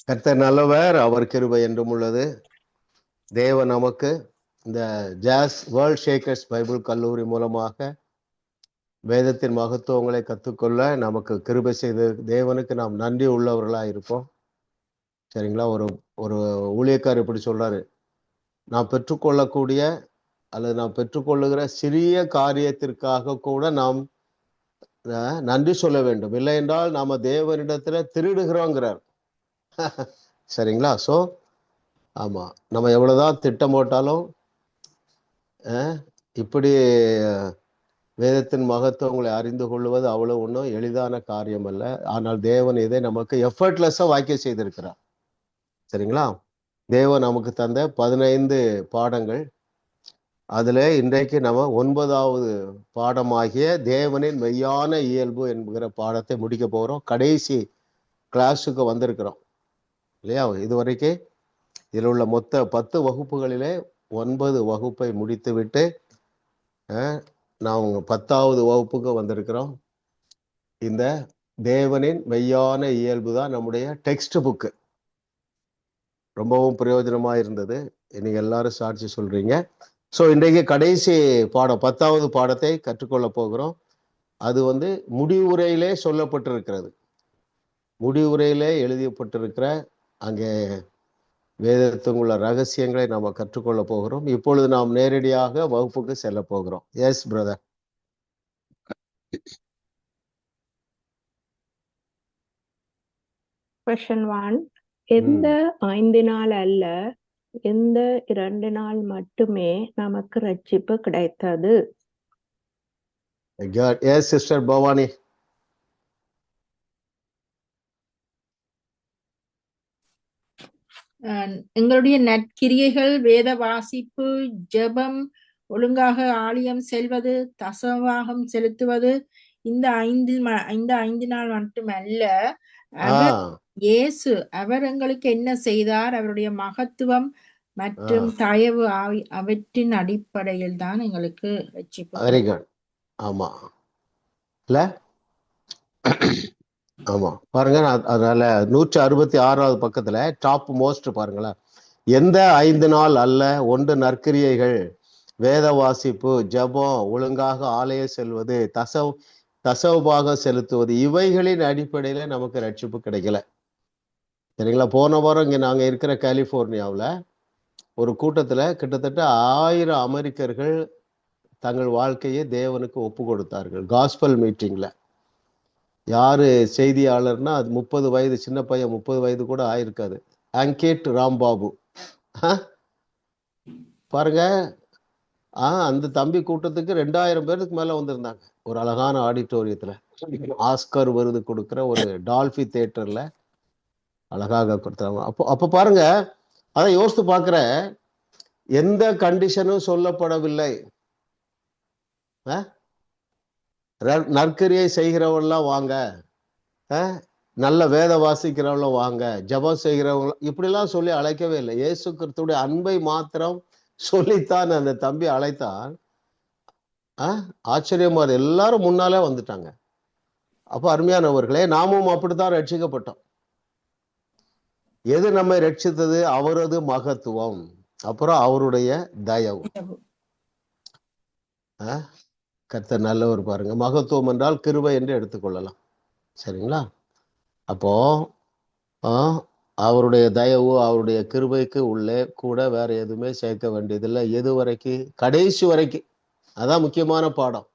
கர்த்தர் நல்லவர், அவர் கிருபை என்றும் உள்ளது. தேவன் நமக்கு இந்த ஜாஸ் வேர்ல்ட் ஷேக்கர்ஸ் பைபிள் கல்லூரி மூலமாக வேதத்தின் மகத்துவங்களை கற்றுக்கொள்ள நமக்கு கிருபை செய்த தேவனுக்கு நாம் நன்றி உள்ளவர்களா இருப்போம். சரிங்களா? ஒரு ஒரு ஊழியக்காரர் இப்படி சொல்றாரு, நாம் பெற்றுக்கொள்ளக்கூடிய அல்லது நாம் பெற்றுக்கொள்ளுகிற சிறிய காரியத்திற்காக கூட நாம் நன்றி சொல்ல வேண்டும். இல்லை என்றால் நாம தேவனிடத்துல திருடுகிறோங்கிறார். சரிங்களா? ஸோ ஆமா, நம்ம எவ்வளவுதான் திட்டம் போட்டாலும் இப்படி வேதத்தின் மகத்துவங்களை அறிந்து கொள்வது அவ்வளவு ஒன்றும் எளிதான காரியம் அல்ல. ஆனால் தேவன் இதை நமக்கு எஃபர்ட்லெஸ்ஸா வாக்கிய செய்திருக்கிறார். சரிங்களா? தேவன் நமக்கு தந்த 15 பாடங்கள், அதுல இன்றைக்கு நம்ம 9வது பாடமாகிய தேவனின் மெய்யான இயல்பு என்கிற பாடத்தை முடிக்க போறோம். கடைசி கிளாஸுக்கு வந்திருக்கிறோம் இல்லையா? இதுவரைக்கும் இதில் உள்ள மொத்த 10 வகுப்புகளிலே 9 வகுப்பை முடித்து விட்டு நான் 10வது வகுப்புக்கு வந்திருக்கிறோம். இந்த தேவனின் மெய்யான இயல்பு தான் நம்முடைய டெக்ஸ்ட் புக்கு. ரொம்பவும் பிரயோஜனமா இருந்தது. நீங்க எல்லாரும் சாட்சி சொல்றீங்க. ஸோ இன்றைக்கு கடைசி பாடம் 10வது பாடத்தை கற்றுக்கொள்ள போகிறோம். அது முடிவுரையிலே சொல்லப்பட்டிருக்கிறது. முடிவுரையிலே எழுதப்பட்டிருக்கிற அங்கே வேதத்தில் உள்ள ரகசியங்களை நாம் கற்றுக்கொள்ள போகிறோம். இப்பொழுது நாம் நேரடியாக வகுப்புக்கு செல்ல போகிறோம். Yes brother. Question 1. எந்த 5 நாள் அல்ல, எந்த 2 நாள் மட்டுமே நமக்கு ரட்சிப்பு கிடைத்தது? Yes sister Bhavani. எங்களுடைய நற்கிரியைகள், வேத வாசிப்பு, ஜெபம், ஒழுங்காக ஆலயம் செல்வது, தசவாகம் செலுத்துவது, இந்த 5 நாள் மட்டுமல்ல, இயேசு அவர் எங்களுக்கு என்ன செய்தார், அவருடைய மகத்துவம் மற்றும் தயவு அவற்றின் அடிப்படையில் தான் எங்களுக்கு ரட்சிப்பு. Very good. ஆமா இல்ல? ஆமா பாருங்க, அதனால 166வது பக்கத்துல டாப் மோஸ்ட் பாருங்களேன். எந்த 5 நாள் அல்ல, ஒன்று நற்கிரியைகள், வேத வாசிப்பு, ஜபம், ஒழுங்காக ஆலயம் செல்வது, தசவுபாக செலுத்துவது, இவைகளின் அடிப்படையில நமக்கு ரட்சிப்பு கிடைக்கல. சரிங்களா? போன வாரம் இங்க நாங்க இருக்கிற கலிபோர்னியாவில் ஒரு கூட்டத்துல கிட்டத்தட்ட 1000 அமெரிக்கர்கள் தங்கள் வாழ்க்கையை தேவனுக்கு ஒப்பு கொடுத்தார்கள். காஸ்பல் மீட்டிங்ல யாரு செய்தியாளர்னா அது 30 வயது சின்ன பையன், 30 வயது கூட ஆயிருக்காது, அங்கேட் ராம்பாபு. பாருங்க, அந்த தம்பி கூட்டத்துக்கு 2000 பேருக்கு மேல வந்திருந்தாங்க. ஒரு அழகான ஆடிட்டோரியத்துல ஆஸ்கர் விருது கொடுக்கிற ஒரு டால்பி தியேட்டர்ல அழகாக கொடுத்தாங்க. அப்ப பாருங்க, அதை யோசித்து பார்க்கிற, எந்த கண்டிஷனும் சொல்லப்படவில்லை. நற்கரியை செய்கிறவங்களாம் வாங்க, நல்ல வேத வாசிக்கிறவங்களும் வாங்க, ஜபம் செய்கிறவங்க, இப்படிலாம் சொல்லி அழைக்கவே இல்லை. இயேசு கிறிஸ்துடைய அன்பை மாத்திரம் சொல்லித்தான் அந்த தம்பி அழைத்தான். ஆச்சரியமா எல்லாரும் முன்னாலே வந்துட்டாங்க. அப்ப அருமையானவர்களே, நாமும் அப்படித்தான் ரட்சிக்கப்பட்டோம். எது நம்மை ரட்சித்தது? அவரது மகத்துவம், அப்புறம் அவருடைய தயவு. கர்த்தர் நல்லவர். பாருங்க, மகத்துவம் என்றால் கிருபை என்று எடுத்துக்கொள்ளலாம். சரிங்களா? அப்போ அவருடைய தயவு, அவருடைய கிருபைக்கு உள்ளே கூட வேற எதுவுமே சேர்க்க வேண்டியதில்லை. எது வரைக்கும்? கடைசி வரைக்கும். அதான் முக்கியமான பாடம்.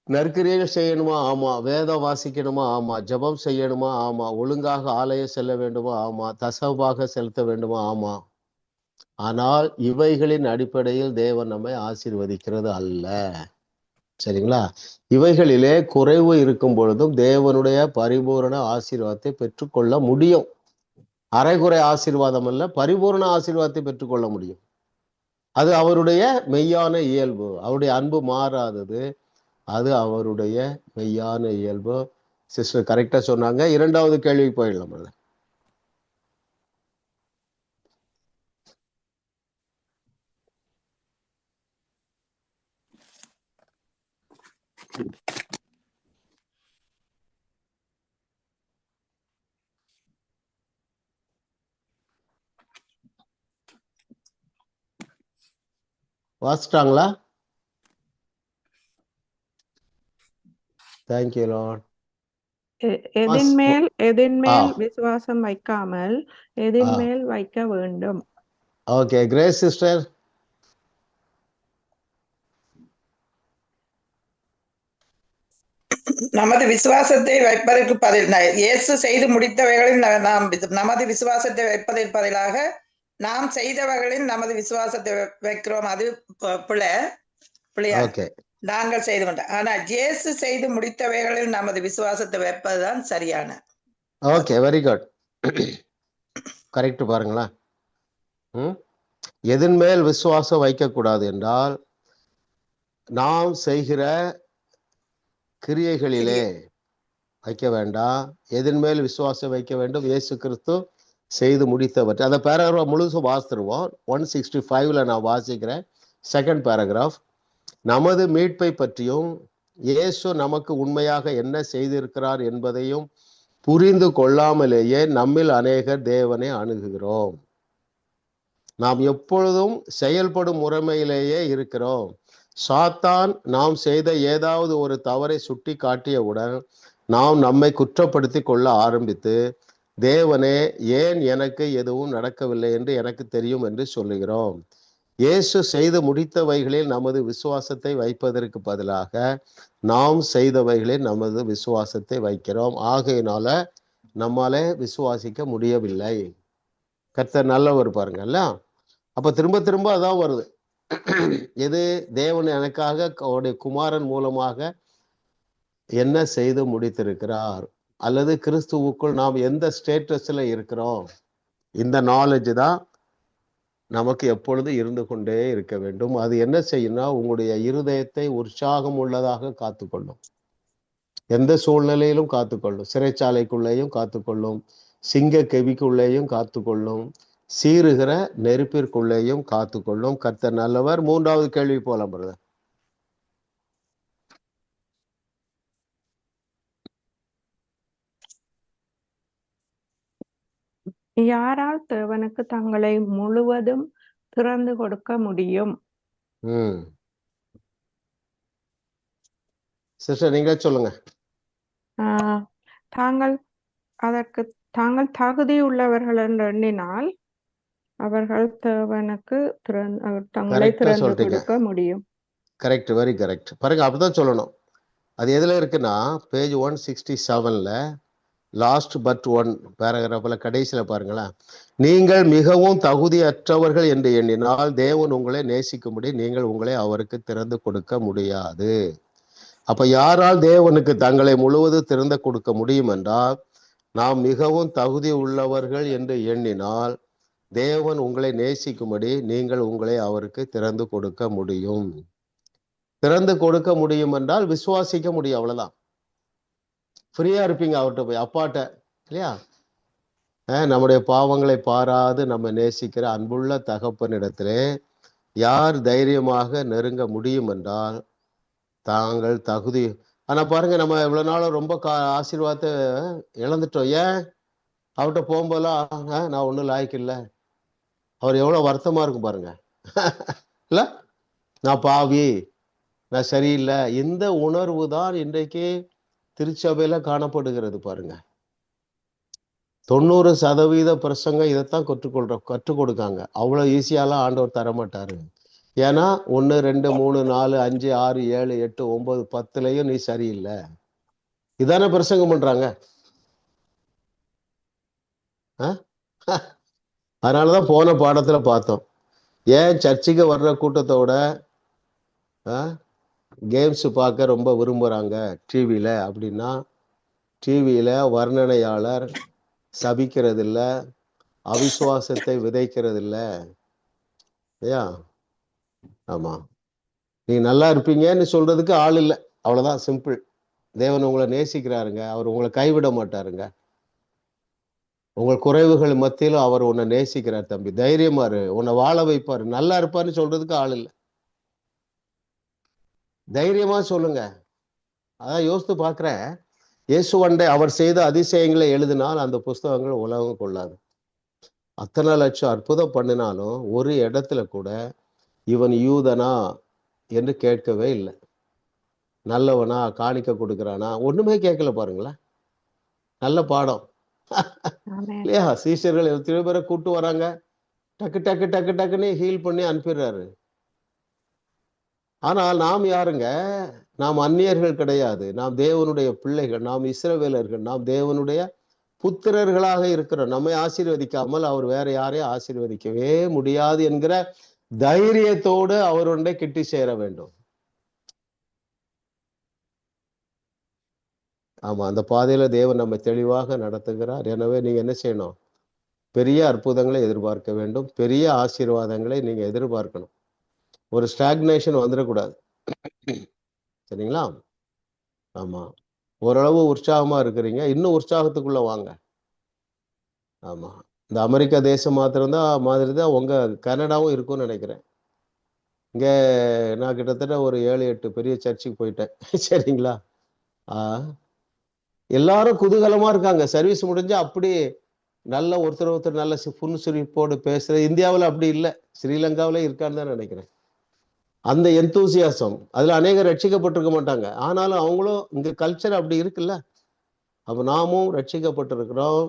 நற்கிரியைகள் செய்யணுமா? ஆமா. வேதம் வாசிக்கணுமா? ஆமா. ஜபம் செய்யணுமா? ஆமா. ஒழுங்காக ஆலயம் செல்ல வேண்டுமா? ஆமா. தசவாக செலுத்த வேண்டுமா? ஆமா. ஆனால் இவைகளின் அடிப்படையில் தேவன் நம்மை ஆசீர்வதிக்கிறது அல்ல. சரிங்களா? இவைகளிலே குறைவு இருக்கும் பொழுதும் தேவனுடைய பரிபூரண ஆசீர்வாதத்தை பெற்றுக்கொள்ள முடியும். அரைகுறை ஆசீர்வாதம் அல்ல, பரிபூர்ண ஆசீர்வாதத்தை பெற்றுக்கொள்ள முடியும். அது அவருடைய மெய்யான இயல்பு. அவருடைய அன்பு மாறாதது. அது அவருடைய மெய்யான இயல்பு. சிஸ்டர் கரெக்டா சொன்னாங்க. 2வது கேள்விக்கு போயிடலாம். வாசிட்டாங்களா? Thank you Lord. எதின்மேல் விசுவாசம் வைக்காமல் எதின்மேல் வைக்க வேண்டும். Okay, grace sister. நமது விசுவாசத்தை வைப்பதற்கு இயேசு செய்து முடித்தவைகளில் நாம் நமது விசுவாசத்தை வைப்பதற்கு பதிலாக நாம் செய்தவர்களில் நமது விசுவாசத்தை வைக்கிறோம். அது பிள்ளையா நாங்கள் செய்து கொண்டோம். ஆனா இயேசு செய்து முடித்தவைகளில் நமது விசுவாசத்தை வைப்பதுதான் சரியான. Okay, very good, correct. பாருங்களேன், எதன் மேல் விசுவாசம் வைக்க கூடாது என்றால் நாம் செய்கிற கிரியைகளிலே வைக்க வேண்டாம். எதன் மேல் விசுவாசம் வைக்க வேண்டும்? இயேசு கிறிஸ்து செய்து முடித்தவற்றை. அந்த பேராகிராஃப் முழுசும் வாசித்துருவோம். 165ல நான் வாசிக்கிறேன். Second paragraph. நமது மீட்பை பற்றியும் இயேசு நமக்கு உண்மையாக என்ன செய்திருக்கிறார் என்பதையும் புரிந்து கொள்ளாமலேயே நம்மில் அநேகர் தேவனை அணுகுகிறோம். நாம் எப்பொழுதும் செயல்படும் முறைமையிலேயே இருக்கிறோம். சாத்தான் நாம் செய்த ஏதாவது ஒரு தவறை சுட்டி காட்டியவுடன் நாம் நம்மை குற்றப்படுத்தி கொள்ள ஆரம்பித்து, தேவனே, ஏன் எனக்கு எதுவும் நடக்கவில்லை என்று எனக்கு தெரியும் என்று சொல்லுகிறோம். இயேசு செய்து முடித்தவைகளில் நமது விசுவாசத்தை வைப்பதற்கு பதிலாக நாம் செய்தவைகளில் நமது விசுவாசத்தை வைக்கிறோம். ஆகையினால நம்மாலே விசுவாசிக்க முடியவில்லை. கர்த்தர் நல்லவர் பாருங்கல்ல. அப்ப திரும்ப திரும்ப அதான் வருது. எது? தேவன் எனக்காக அவருடைய குமாரன் மூலமாக என்ன செய்து முடித்திருக்கிறார், அல்லது கிறிஸ்துவுக்குள் நாம் எந்த ஸ்டேட்டஸ்ல இருக்கிறோம். இந்த நாலேஜ் தான் நமக்கு எப்பொழுது இருந்து கொண்டே இருக்க வேண்டும். அது என்ன செய்யும்னா உங்களுடைய இருதயத்தை உற்சாகம் உள்ளதாக காத்துக்கொள்ளும். எந்த சூழ்நிலையிலும் காத்துக்கொள்ளும். சிறைச்சாலைக்குள்ளேயும் காத்துக்கொள்ளும், சிங்க கெவிக்குள்ளேயும் காத்துக்கொள்ளும், சீறுகிற நெருப்பிற்குள்ளேயும் காத்துக்கொள்ளும். கர்த்தர் நல்லவர். மூன்றாவது கேள்வி போலாம் பிரதர். யாரால் தேவனுக்கு தங்களை முழுவதும் திறந்து கொடுக்க முடியும்? சிஸ்டர் நீங்க சொல்லுங்க. தாங்கள் தகுதி உள்ளவர்கள் என்று எண்ணினால் அவர்கள் தேவனுக்கு தங்களை திறந்து கொடுக்க முடியும். Correct, very correct. பாருங்க, அப்படிதான் சொல்லணும். அது எதுல இருக்குன்னா பேஜ் 167ல லாஸ்ட் பட் 1 பேராகிராஃப்ல கடைசியில பாருங்களேன். நீங்கள் மிகவும் தகுதியற்றவர்கள் என்று எண்ணினால் தேவன் உங்களை நேசிக்கும்படி நீங்கள் உங்களை அவருக்கு திறந்து கொடுக்க முடியாது. அப்ப யாரால் தேவனுக்கு தங்களை முழுவதும் திறந்து கொடுக்க முடியும் என்றால், நாம் மிகவும் தகுதி உள்ளவர்கள் என்று எண்ணினால் தேவன் உங்களை நேசிக்கும்படி நீங்கள் உங்களை அவருக்கு திறந்து கொடுக்க முடியும். திறந்து கொடுக்க முடியும் என்றால் விசுவாசிக்க முடியும், அவ்வளவுதான். ஃப்ரீயா இருப்பீங்க அவர்கிட்ட போய், அப்பாட்ட இல்லையா? நம்முடைய பாவங்களை பாராது நம்ம நேசிக்கிற அன்புள்ள தகப்பனிடத்திலே யார் தைரியமாக நெருங்க முடியும் என்றால் தாங்கள் தகுதி. ஆனா பாருங்க, நம்ம இவ்வளவு நாளும் ரொம்ப ஆசீர்வாதத்தை இழந்துட்டோம். ஏன்? அவர்கிட்ட போகும்போதெல்லாம் நான் ஒன்றும் லாய்க்கு இல்லை. அவர் எவ்வளவு வருத்தமா இருக்கும் பாருங்க. இல்ல, நான் பாவி, நான் சரியில்லை. இந்த உணர்வு தான் இன்றைக்கு திருச்சபையில காணப்படுகிறது பாருங்க. 90% பிரசங்கம் இதைத்தான் கற்றுக் கொடுக்காங்க. அவ்வளவு ஈஸியாலாம் ஆண்டவர் தரமாட்டாரு. ஏன்னா 1, 2, 3, 4, 5, 6, 7, 8, 9, 10லயும் நீ சரியில்லை, இதானே பிரசங்கம் பண்றாங்க. அதனாலதான் போன பாடத்துல பார்த்தோம், ஏன் சர்ச்சுக்கு வர்ற கூட்டத்தோட கேம்ஸ் பார்க்க ரொம்ப விரும்புறாங்க டிவியில அப்படின்னா, டிவியில வர்ணனையாளர் சபிக்கிறது இல்ல, அவிசுவாசத்தை விதைக்கிறது இல்ல. ஐயா, ஆமா, நீ நல்லா இருப்பீங்கன்னு சொல்றதுக்கு ஆள் இல்லை, அவ்வளவுதான், சிம்பிள். தேவன் உங்களை நேசிக்கிறாருங்க, அவர் உங்களை கைவிட மாட்டாருங்க. உங்கள் குறைவுகள் மத்தியிலும் அவர் உன்னை நேசிக்கிறார் தம்பி, தைரியமா இரு, உன்னை வாழ வைப்பாரு, நல்லா இருப்பாருன்னு சொல்றதுக்கு ஆள் இல்லை. தைரியமா சொல்லுங்க. அதான் யோசித்து பார்க்கிறேன், இயேசுவண்டை அவர் செய்த அதிசயங்களை எழுதினால் அந்த புஸ்தகங்கள் உலகம் கொள்ளாது. அத்தனை லட்சம் அற்புதம் பண்ணினாலும் ஒரு இடத்துல கூட இவன் யூதனா என்று கேட்கவே இல்லை. நல்லவனா, காணிக்க கொடுக்குறானா, ஒண்ணுமே கேட்கல. பாருங்களேன், நல்ல பாடம் ஆமென். இல்லையா? சீஷர்கள் எத்தனை பேரை கூட்டு வராங்க, டக்கு டக்கு டக்கு டக்குன்னு ஹீல் பண்ணி அனுப்பிடுறாரு. ஆனால் நாம் யாருங்க? நாம் அந்நியர்கள் கிடையாது. நாம் தேவனுடைய பிள்ளைகள், நாம் இஸ்ரவேலர்கள், நாம் தேவனுடைய புத்திரர்களாக இருக்கிறோம். நம்மை ஆசீர்வதிக்காமல் அவர் வேற யாரையும் ஆசீர்வதிக்கவே முடியாது என்கிற தைரியத்தோடு அவருடைய கிட்டி சேர வேண்டும். ஆமா, அந்த பாதையில தேவன் நம்ம தெளிவாக நடத்துகிறார். எனவே நீங்க என்ன செய்யணும்? பெரிய அற்புதங்களை எதிர்பார்க்க வேண்டும். பெரிய ஆசீர்வாதங்களை நீங்க எதிர்பார்க்கணும். ஒரு ஸ்டாக்னேஷன் வந்துடக்கூடாது. சரிங்களா? ஆமா, ஓரளவு உற்சாகமா இருக்கிறீங்க, இன்னும் உற்சாகத்துக்குள்ள வாங்க. ஆமா, இந்த அமெரிக்கா தேசம் மாத்திரம்தான் மாதிரி தான் உங்க கனடாவும் இருக்கும்னு நினைக்கிறேன். இங்க நான் கிட்டத்தட்ட ஒரு 7-8 பெரிய சர்ச்சுக்கு போயிட்டேன். சரிங்களா? எல்லாரும் குதூகலமா இருக்காங்க. சர்வீஸ் முடிஞ்சா அப்படி நல்ல ஒருத்தர் நல்ல புன்சிரிப்போடு பேசுற. இந்தியாவில் அப்படி இல்லை, ஸ்ரீலங்காவில இருக்கான்னு தான் நினைக்கிறேன். அந்த எந்தூசியாசம், அதுல அநேகர் ரட்சிக்கப்பட்டிருக்க மாட்டாங்க. ஆனாலும் அவங்களும் இங்க கல்ச்சர் அப்படி இருக்குல்ல. அப்ப நாமும் ரட்சிக்கப்பட்டிருக்கிறோம்,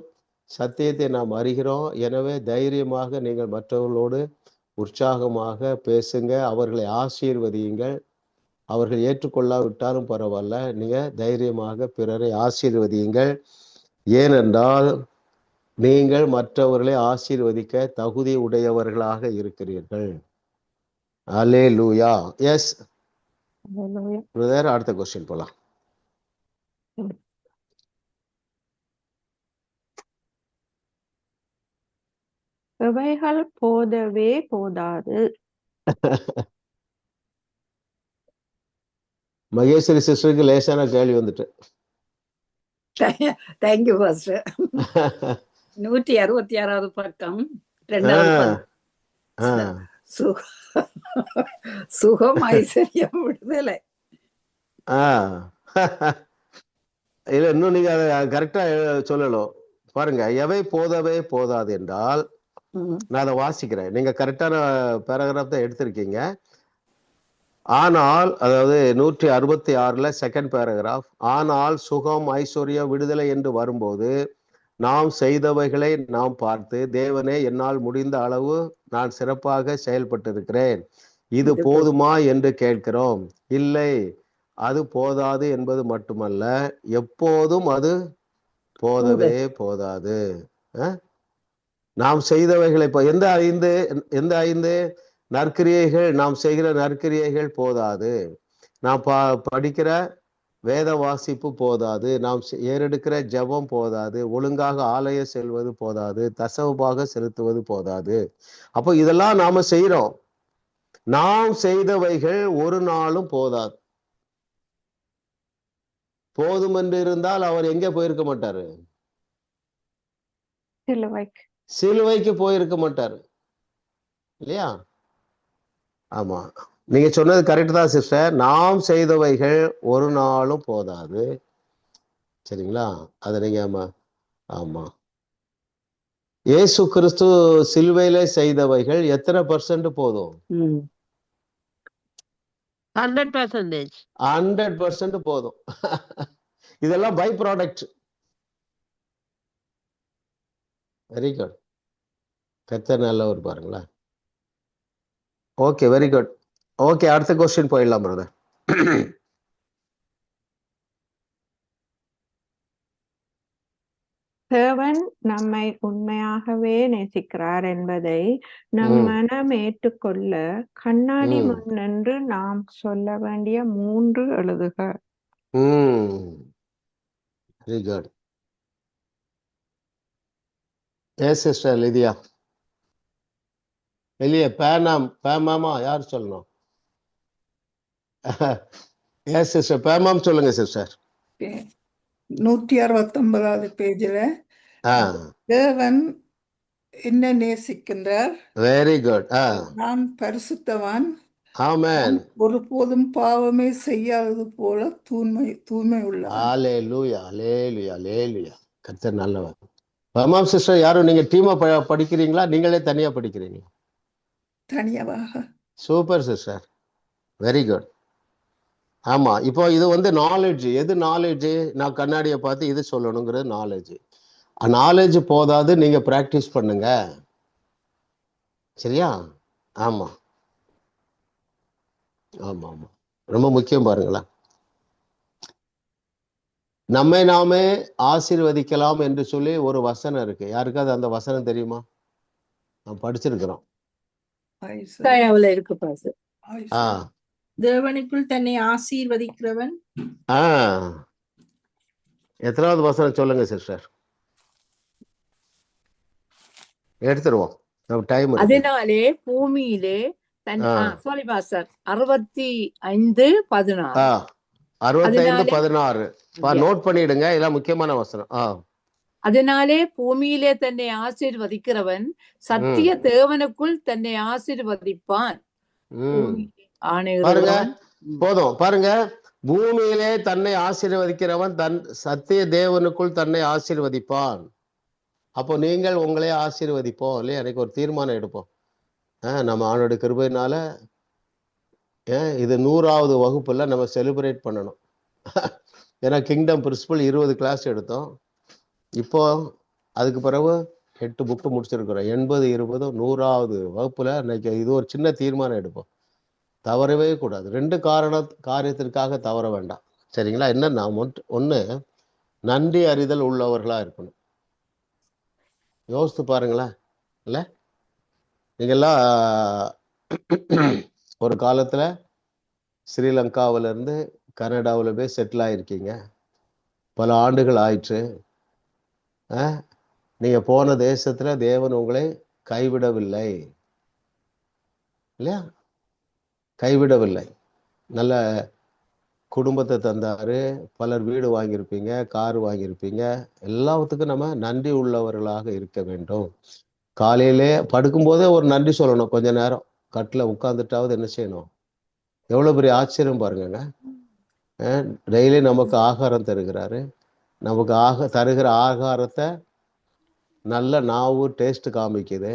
சத்தியத்தை நாம் அறிகிறோம். எனவே தைரியமாக நீங்கள் மற்றவர்களோடு உற்சாகமாக பேசுங்க, அவர்களை ஆசீர்வதியுங்கள். அவர்கள் ஏற்றுக்கொள்ளாவிட்டாலும் பரவாயில்ல, நீங்க தைரியமாக பிறரை ஆசீர்வதியுங்கள். ஏனென்றால் நீங்கள் மற்றவர்களை ஆசீர்வதிக்க தகுதி உடையவர்களாக இருக்கிறீர்கள். அல்லேலூயா. Yes Hallelujah. பிரதர், அடுத்த கொஸ்டின் போலாம். இவைகள் போதவே போதாது. மகேஸ்வரி சிஸ்டருக்கு லேசான கேள்வி வந்துட்டு. Thank you pastor. 166வது பக்கம் 2வது சுகம் ஐஸ்வர்யம் விடுதலை. இல்ல, இன்னும் நீங்க அதை கரெக்டா சொல்லணும். பாருங்க, எவை போதவே போதாது என்றால், நான் அதை வாசிக்கிறேன், நீங்க கரெக்டான பேராகிராஃப் தான் எடுத்திருக்கீங்க. ஆனால், அதாவது 166ல செகண்ட் பேராகிராஃப், ஆனால் சுகம் ஐஸ்வர்யம் விடுதலை என்று வரும்போது நாம் செய்தவைகளை நாம் பார்த்து, தேவனே என்னால் முடிந்த அளவு நான் சிறப்பாக செயல்பட்டிருக்கிறேன், இது போதுமா என்று கேட்கிறோம். இல்லை, அது போதாது என்பது மட்டுமல்ல, எப்போதும் அது போதவே போதாது. நாம் செய்தவைகளை எந்த 5 நற்கிரியைகள், நாம் செய்கிற நற்கிரியைகள் போதாது, நாம் படிக்கிற வேத வாசிப்பு போதாது, நாம் ஏறெடுக்கிற ஜெபம் போதாது, ஒழுங்காக ஆலயம் செல்வது போதாது, தசமபாக செலுத்துவது போதாது. அப்போ இதெல்லாம் நாம செய்யறோம். நாம் செய்தவைகள் ஒரு நாளும் போதாது. போதும் என்று இருந்தால் அவர் எங்க போயிருக்க மாட்டாரு? சிலுவைக்கு போயிருக்க மாட்டாரு, இல்லையா? ஆமா, நீங்க சொன்னது கரெக்ட் தான் சிஸ்டர். நாம் செய்தவைகள் ஒரு நாளும் போதாது. சரிங்களா? அதை நீங்க ஆமா, இயேசு கிறிஸ்து சிலுவையில செய்தவைகள் எத்தனை % போதும்? 100% போதும். இதெல்லாம் பை ப்ராடக்ட். Very good. கர்த்தர் நல்லவர் பாருங்களா. Okay, very good. ஓகே, அடுத்த கொஸ்டின் போயிடலாம் பிரதர். தேவன் நம்மை உண்மையாகவே நேசிக்கிறார் என்பதை நம் மனம் ஏற்றுக்கொள்ள கண்ணாடி முன் நின்று நாம் சொல்ல வேண்டிய 3 எழுதுக. Very good. Yes sister Lydia. இல்லையே, பேமாமா யார் சொல்லணும்? எஸ் சிஸ்டர், பேமாம் சொல்லுங்க சிஸ்டர். 169வது பேஜ்ல தேவன் என்ன நேசிக்கின்றார். Very good. நான் பரிசுத்தவான், ஆமென், ஒருபோதும் பாவமே செய்யாதது போல தூய்மை உள்ளவன். அல்லேலூயா, அல்லேலூயா, அல்லேலூயா. கர்த்தர் நல்லவர். பேமாம் சிஸ்டர் யாரும் நீங்க டீமா படிக்கிறீங்களா, நீங்களே தனியா படிக்கிறீங்களா? தனியாக. Super sister, very good. ஆமா, இப்போ இது வந்து நாலேஜ். எது நாலேஜ்? நான் கண்ணாடியை பார்த்து இது சொல்லணுங்கிறது நாலேஜ். நாலேஜ் போதாது, நீங்க பிராக்டிஸ் பண்ணுங்க. சரியா? ஆமா ஆமா ஆமா, ரொம்ப முக்கியம். பாருங்களேன், நம்மை நாமே ஆசீர்வதிக்கலாம் என்று சொல்லி ஒரு வசனம் இருக்கு. யாருக்காவது அந்த வசனம் தெரியுமா? நான் படிச்சிருக்கிறோம். ஏசாயாவுல இருக்கு பாஸ்டர். ஆ தேவனுக்குள் தன்னை ஆசீர்வதிக்கிறவன். ஆ எத்தனாவது வசனம் சொல்லுங்க சிஸ்டர், எடுத்துருவோம், நம்ம டைம் இருக்கு. அதனாலே பூமியிலே சாரி பாஸ்டர் 65:16. 65:16 நோட் பண்ணிடுங்க, இதெல்லாம் முக்கியமான வசனம். அதனாலே பூமியிலே தன்னை ஆசீர்வதிக்கிறவன் சத்திய தேவனுக்குள் தன்னை ஆசீர்வதிப்பான். பாருங்க, போதும். பாருங்க, பூமியிலே தன்னை ஆசீர்வதிக்கிறவன் தன் சத்திய தேவனுக்குள் தன்னை ஆசீர்வதிப்பான். அப்போ நீங்கள் உங்களே ஆசீர்வதிப்போம் இல்லையா? எனக்கு ஒரு தீர்மானம் எடுப்போம். நம்ம ஆண்டோட கிருபையினால இது 100வது வகுப்புல நம்ம செலிப்ரேட் பண்ணணும். ஏன்னா கிங்டம் பிரின்சிபல் 20 கிளாஸ் எடுத்தோம். இப்போ அதுக்கு பிறகு 8 புக்கு முடிச்சிருக்கிறோம். 80, 20, 100வது வகுப்புல இன்னைக்கு இது ஒரு சின்ன தீர்மானம் எடுப்போம். தவறவே கூடாது. 2 காரியத்திற்காக தவற வேண்டாம். சரிங்களா? என்னன்னா, ஒன்று நன்றி அறிதல் உள்ளவர்களா இருக்கணும். யோசித்து பாருங்களேன். இல்லை, நீங்கள்லாம் ஒரு காலத்துல ஸ்ரீலங்காவில இருந்து கனடாவில் போய் செட்டில் ஆயிருக்கீங்க. பல ஆண்டுகள் ஆயிற்று. நீங்க போன தேசத்துல தேவன் உங்களை கைவிடவில்லை இல்லையா? கைவிடவில்லை. நல்ல குடும்பத்தை தந்தாரு, பலர் வீடு வாங்கியிருப்பீங்க, கார் வாங்கியிருப்பீங்க. எல்லாத்துக்கும் நம்ம நன்றி உள்ளவர்களாக இருக்க வேண்டும். காலையிலே படுக்கும்போதே ஒரு நன்றி சொல்லணும். கொஞ்ச நேரம் கட்டில் உட்காந்துட்டாவது என்ன செய்யணும்? எவ்வளவு பெரிய ஆச்சரியம் பாருங்க. டெய்லி நமக்கு ஆகாரம் தருகிறாரு. நமக்கு தருகிற ஆகாரத்தை நல்ல நாவு டேஸ்ட் காமிக்குது,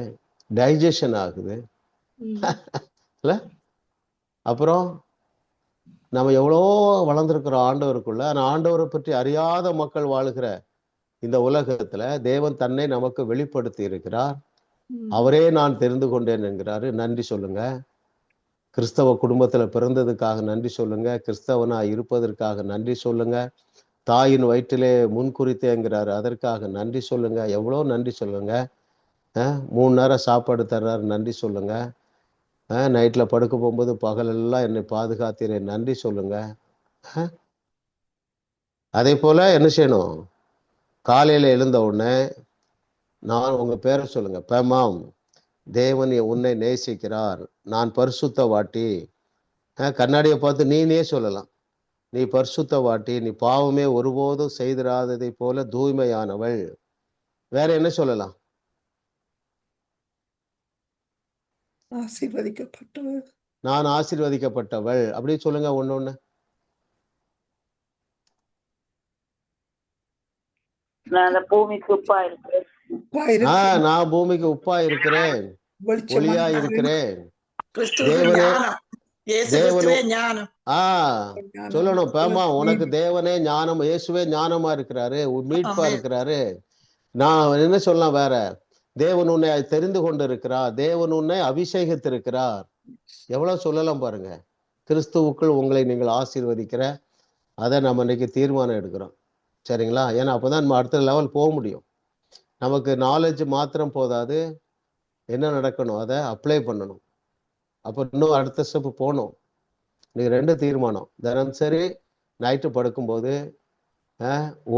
டைஜஷன் ஆகுது இல்ல? அப்புறம் நம்ம எவ்வளோ வளர்ந்துருக்கிறோம் ஆண்டவருக்குள்ள. ஆனால் ஆண்டவரை பற்றி அறியாத மக்கள் வாழுகிற இந்த உலகத்துல தேவன் தன்னை நமக்கு வெளிப்படுத்தி இருக்கிறார். அவரே நான் தெரிந்து கொண்டேன் என்கிறாரு. நன்றி சொல்லுங்க. கிறிஸ்தவ குடும்பத்துல பிறந்ததுக்காக நன்றி சொல்லுங்க. கிறிஸ்தவனா இருப்பதற்காக நன்றி சொல்லுங்க. தாயின் வயிற்றிலே முன்குறித்தேங்கிறாரு, அதற்காக நன்றி சொல்லுங்க. எவ்வளோ நன்றி சொல்லுங்க. 3 நேரம் சாப்பாடு தர்றாரு, நன்றி சொல்லுங்க. நைட்ல படுக்க போகும்போது பகலெல்லாம் என்னை பாதுகாத்தீரே, நன்றி சொல்லுங்க. அதே போல என்ன செய்யணும்? காலையில எழுந்த உடனே நான் உங்க பேரை சொல்லுங்க. பேமாம், தேவன் உன்னை நேசிக்கிறார், நான் பரிசுத்த வாட்டி. கண்ணாடியை பார்த்து நீனே சொல்லலாம், நீ பரிசுத்த வாட்டி, நீ பாவமே ஒருபோதும் செய்திராததை போல தூய்மையானவள். வேற என்ன சொல்லலாம்? ஆசீர்வதிக்கப்பட்டவள், நான் ஆசீர்வதிக்கப்பட்டவள். அப்படி சொல்லுங்க ஒண்ணு. நான் பூமிக்கு உப்பா இருக்கிறேன். நான் பூமிக்கு உப்பா இருக்கிறேன், ஒளியா இருக்கிறேன். சொல்லணும். பேமா, உனக்கு தேவனே ஞானம், இயேசுவே ஞானமா இருக்கிறாரு, மீட்பா இருக்கிறாரு. நான் என்ன சொல்லலாம் வேற? தேவன் உன்னை தெரிந்து கொண்டு இருக்கிறார், தேவன் உன்னை அபிஷேகித்திருக்கிறார். எவ்வளவு சொல்லலாம் பாருங்க. கிறிஸ்துவுக்குள் உங்களை நீங்கள் ஆசீர்வதிக்கிற அதை நம்ம இன்னைக்கு தீர்மானம் எடுக்கிறோம். சரிங்களா? ஏன்னா அப்போதான் நம்ம அடுத்த லெவல் போக முடியும். நமக்கு நாலேஜ் மாத்திரம் போதாது, என்ன நடக்கணும் அதை அப்ளை பண்ணணும். அப்போ இன்னும் அடுத்த ஸ்டெப் போகணும். இன்னைக்கு 2 தீர்மானம். தினம் சரி நைட்டு படுக்கும்போது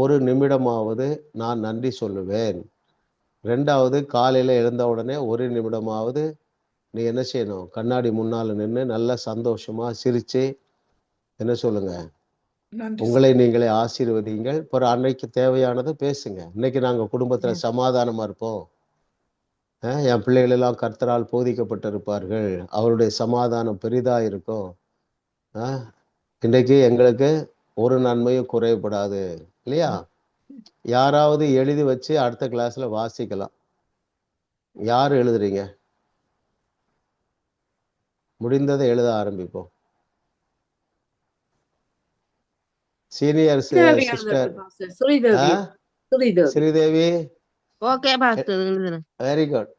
1 நிமிடமாவது நான் நன்றி சொல்லுவேன். 2வது காலையில எழுந்த உடனே 1 நிமிடமாவது நீ என்ன செய்யணும்? கண்ணாடி முன்னால நின்று நல்ல சந்தோஷமா சிரிச்சு என்ன சொல்லுங்க? உங்களை நீங்களே ஆசீர்வதிங்கள். பிற அன்னைக்கு தேவையானது பேசுங்க. இன்னைக்கு நாங்க குடும்பத்துல சமாதானமா இருப்போம், என் பிள்ளைகள் எல்லாம் கர்த்தரால் போதிக்கப்பட்டிருப்பார்கள், அவருடைய சமாதானம் பெரிதா இருக்கும், இன்றைக்கு எங்களுக்கு ஒரு நன்மையும் குறைபடாது இல்லையா? யாராவது எழுதி வச்சு அடுத்த கிளாஸ்ல வாசிக்கலாம். யார் எழுதுறீங்க? முடிந்ததை எழுத ஆரம்பிப்போம். சீனியர் தேவி சிஸ்டர் எழுதட்டும் pastor. Sridevi Sridevi. Sridevi, okay pastor எழுதுறேன். Very good,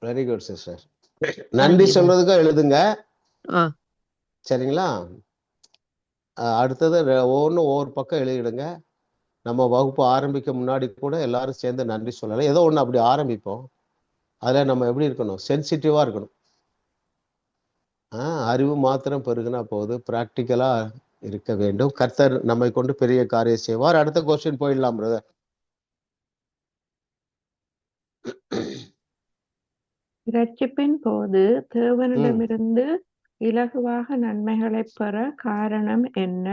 very good sister. நன்றி சொல்றதுக்கும் எழுதுங்க, ஆ சரிங்களா? அடுத்தது ஒவ்வொரு பக்கம் எழுதிடுங்க. நம்ம வகுப்பு ஆரம்பிக்க முன்னாடி கூட எல்லாரும் சேர்ந்து நன்றி சொல்லலாம். ஏதோ ஒன்று அப்படி ஆரம்பிப்போம். அதில் நம்ம எப்படி இருக்கணும்? சென்சிட்டிவாக இருக்கணும். அறிவு மாத்திரம் பெருகுனா போது, ப்ராக்டிக்கலாக இருக்க வேண்டும். கர்த்தர் நம்மை கொண்டு பெரிய காரியம் செய்வார். அடுத்த கொஸ்டின் போயிடலாம் பிரதர். இரட்சிப்பின் போது தேவனிடமிருந்து இலகுவாக நன்மைகளை பெற காரணம் என்ன?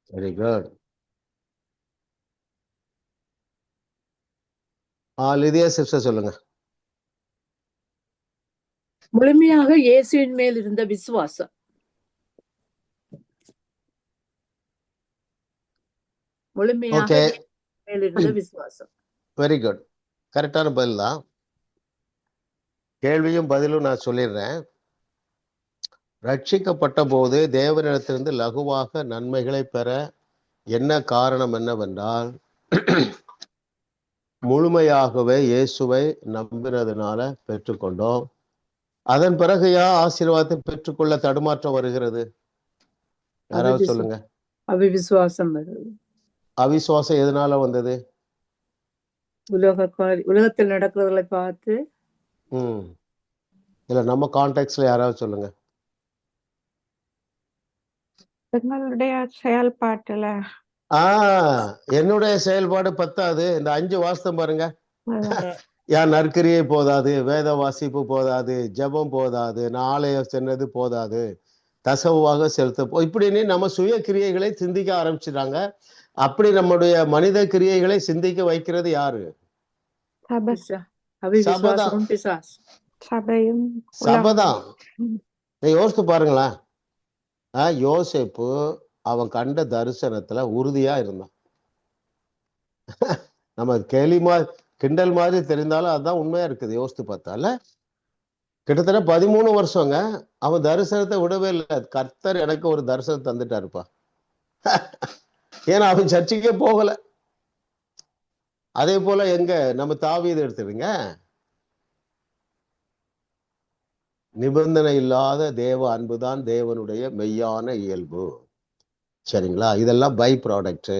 Very good. லிதியா சிஸ்டர் சொல்லுங்க. முழுமையாக இயேசுவின் மேல் இருந்த விசுவாசம். முழுமையாக மேல் இருந்த விசுவாசம். வெரி குட், கரெக்டான பதில் தான். கேள்வியும் பதிலும் நான் சொல்லிடுறேன். ரட்சிக்கப்பட்ட போது தேவனிடத்திலிருந்து லகுவாக நன்மைகளை பெற என்ன காரணம் என்னவென்றால், முழுமையாகவே இயேசுவை நம்பினதுனால பெற்றுக்கொண்டோம். அதன் பிறகு ஆசீர்வாதத்தை பெற்றுக்கொள்ள தடுமாற்றம் வருகிறது. யாராவது சொல்லுங்க. அவிசுவாசம் வருது. அவிசுவாசம் எதனால வந்தது? உலகத்தில் நடக்கிறதை பார்த்து. இல்ல, நம்ம கான்டெக்ட்ல யாராவது சொல்லுங்க. எங்களுடைய செயல்பாட்டுல என்னுடைய செயல்பாடு பத்தாது. இந்த 5 வாசம் பாருங்க. யான் நற்கிரியை போதாது, வேத வாசிப்பு போதாது, ஜெபம் போதாது, ஆலயம் சென்றது போதாது, தசவாக செலுத்த இப்படின்னு நம்ம சுய கிரியைகளை சிந்திக்க ஆரம்பிச்சிட்டாங்க. அப்படி நம்முடைய மனித கிரியைகளை சிந்திக்க வைக்கிறது யாரு? சபதான். யோசித்து பாருங்களேன். யோசேப்பு அவன் கண்ட தரிசனத்துல உறுதியா இருந்தான். நம்ம கிண்டல் மாதிரி தெரிந்தாலும் அதுதான் உண்மையா இருக்குது. யோசித்து பார்த்தால கிட்டத்தட்ட 13 வருஷங்க அவன் தரிசனத்தை விடவே இல்லை. கர்த்தர் எனக்கு ஒரு தரிசனம் தந்துட்டாருப்பா. ஏன்னா அவன் சர்ச்சைக்கே போகல. அதே போல எங்க நம்ம தாவீது எடுத்துடுங்க. நிபந்தனை இல்லாத தேவ அன்புதான் தேவனுடைய மெய்யான இயல்பு, சரிங்களா? இதெல்லாம் பை ப்ராடக்ட்.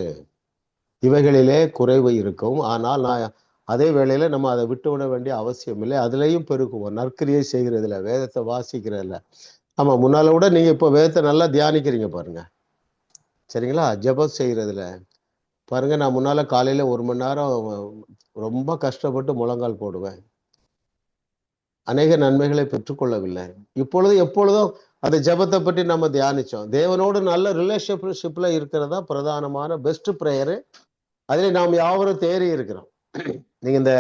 இவைகளிலே குறைவு இருக்கும். ஆனால் நான் அதே வேளையில நம்ம அதை விட்டு விட வேண்டிய அவசியம் இல்லை. அதுலேயும் பெருக்குவோம். நற்கிரியை செய்கிறதுல, வேதத்தை வாசிக்கிறதுல. ஆமா, முன்னால விட நீங்க இப்போ வேதத்தை நல்லா தியானிக்கிறீங்க பாருங்க, சரிங்களா? ஜெபம் செய்யறதுல பாருங்க. நான் முன்னால காலையில 1 மணி நேரம் ரொம்ப கஷ்டப்பட்டு முழங்கால் போடுவேன். அநேக நன்மைகளை பெற்றுக்கொள்ளவில்லை. இப்பொழுது எப்பொழுதும் அந்த ஜெபத்தை பற்றி நம்ம தியானிச்சோம். தேவனோடு நல்ல ரிலேஷன்ஷிப்ல இருக்கிறதா பிரதானமான பெஸ்ட் ப்ரேயரு. அதில் நாம் யாவரும் தேறி இருக்கிறோம். நீங்க இந்த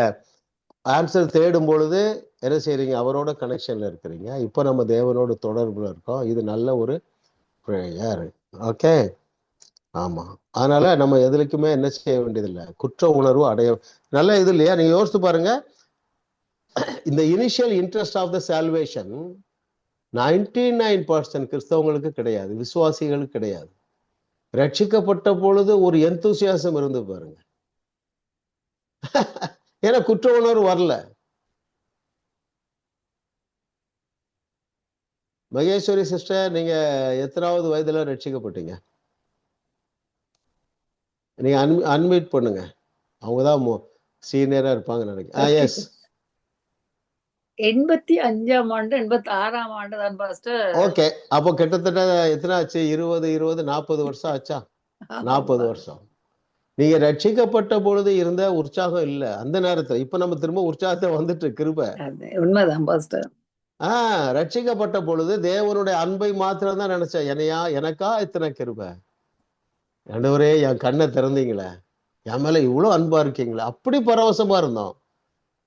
ஆன்சர் தேடும் பொழுது என்ன செய்றீங்க? அவரோட கனெக்ஷன்ல இருக்கிறீங்க. இப்போ நம்ம தேவனோட தொடர்புல இருக்கோம். இது நல்ல ஒரு ப்ரேயர். ஓகே, ஆமா. அதனால நம்ம எதுக்குமே என்ன செய்ய வேண்டியதில்லை, குற்ற உணர்வு அடைய நல்ல இது இல்லையா? நீங்க யோசித்து பாருங்க. இந்த initial interest of the salvation 99% கிறிஸ்தவங்களுக்கு கிடையாது, விசுவாசிகளுக்கு கிடையாது. ரட்சிக்கப்பட்ட பொழுது ஒரு எந்தூசியாசம் இருந்து பாருங்க. ஏன்னா குற்ற உணர்வு வரல. மகேஸ்வரி சிஸ்டர், நீங்க எத்தனாவது வயதுல ரட்சிக்கப்பட்டீங்க? நீங்க அன்மியூட் பண்ணுங்க. அவங்கதான் சீனியரா இருப்பாங்க நினைக்கிறேன். எஸ், 85ஆம் ஆண்டு 86ஆம் ஆண்டு தான் பாஸ்டர். ஓகே. அப்போ கிட்டத்தட்ட எத்தனை ஆச்சு? 40 வருஷம் ஆச்சா? 40 வருஷம். நீங்க ரட்சிக்கப்பட்ட பொழுது இருந்த உற்சாகம் இல்ல அந்த நேரத்துல. இப்ப நம்ம திரும்ப உற்சாகத்தை வந்துட்டு கிருபை. உண்மைதான் பாஸ்டர். ரட்சிக்கப்பட்ட பொழுது தேவனுடைய அன்பை மாத்திரம் தான் நினைச்சேன். எனக்கா இத்தனை கிருபை. ஆண்டவரே, என் கண்ணை திறந்தீங்களே, என் மேல இவ்வளவு அன்பா இருக்கீங்களே, அப்படி பரவசமா இருந்தோம்.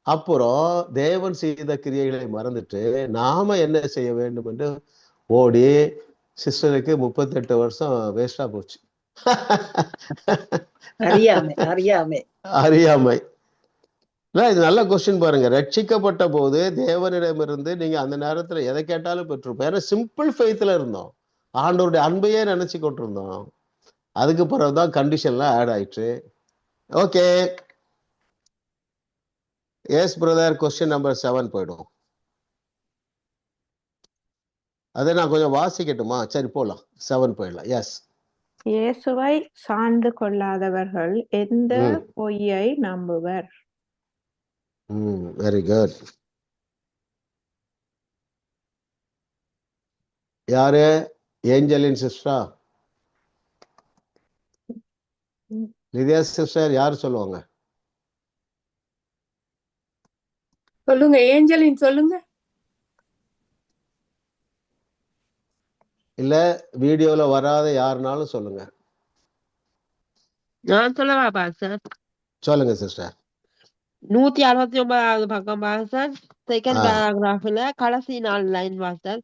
அப்புறம் தேவன் செய்த கிரியைகளை மறந்துட்டு நாம என்ன செய்ய வேண்டும் என்று ஓடி சிஸ்டருக்கு 38 வருஷம் வேஸ்டா போச்சு. அறியாமை. இல்ல, இது நல்ல கொஸ்டின் பாருங்க. ரட்சிக்கப்பட்ட போது தேவனிடமிருந்து நீங்க அந்த நேரத்துல எதை கேட்டாலும் பெற்றிருப்போம். ஏன்னா சிம்பிள் ஃபெய்த்ல இருந்தோம். ஆண்டவருடைய அன்பையே நினைச்சு கொண்டிருந்தோம். அதுக்கு பிறகுதான் கண்டிஷன்லாம் ஆட் ஆயிடுச்சு. Okay, yes brother, question number 7 போயிடும். அதை நான் கொஞ்சம் வாசிக்கட்டுமா? சரி, போலாம். 7 போயிடலாம். எஸ். இயேசுவை சார்ந்து கொள்ளாதவர்கள் எந்த பொய்யை நம்புவர்? Very good. யாரு? ஏஞ்சலின் சிஸ்டரா? லிதியா சிஸ்டர், யாரு சொல்லுவாங்க? சொல்லுங்க, ஏஞ்சலின் சொல்லுங்க. இல்ல வீடியோல வராத யாருனாலும் சொல்லுங்க. நான் சொல்லவா பாஸ்டர்? சொல்லுங்க சிஸ்டர். 169வது பக்கம் பாஸ்டர், செகண்ட் ஆ. பேராகிராஃப்ல கடைசி 4 லைன் பாஸ்டர்.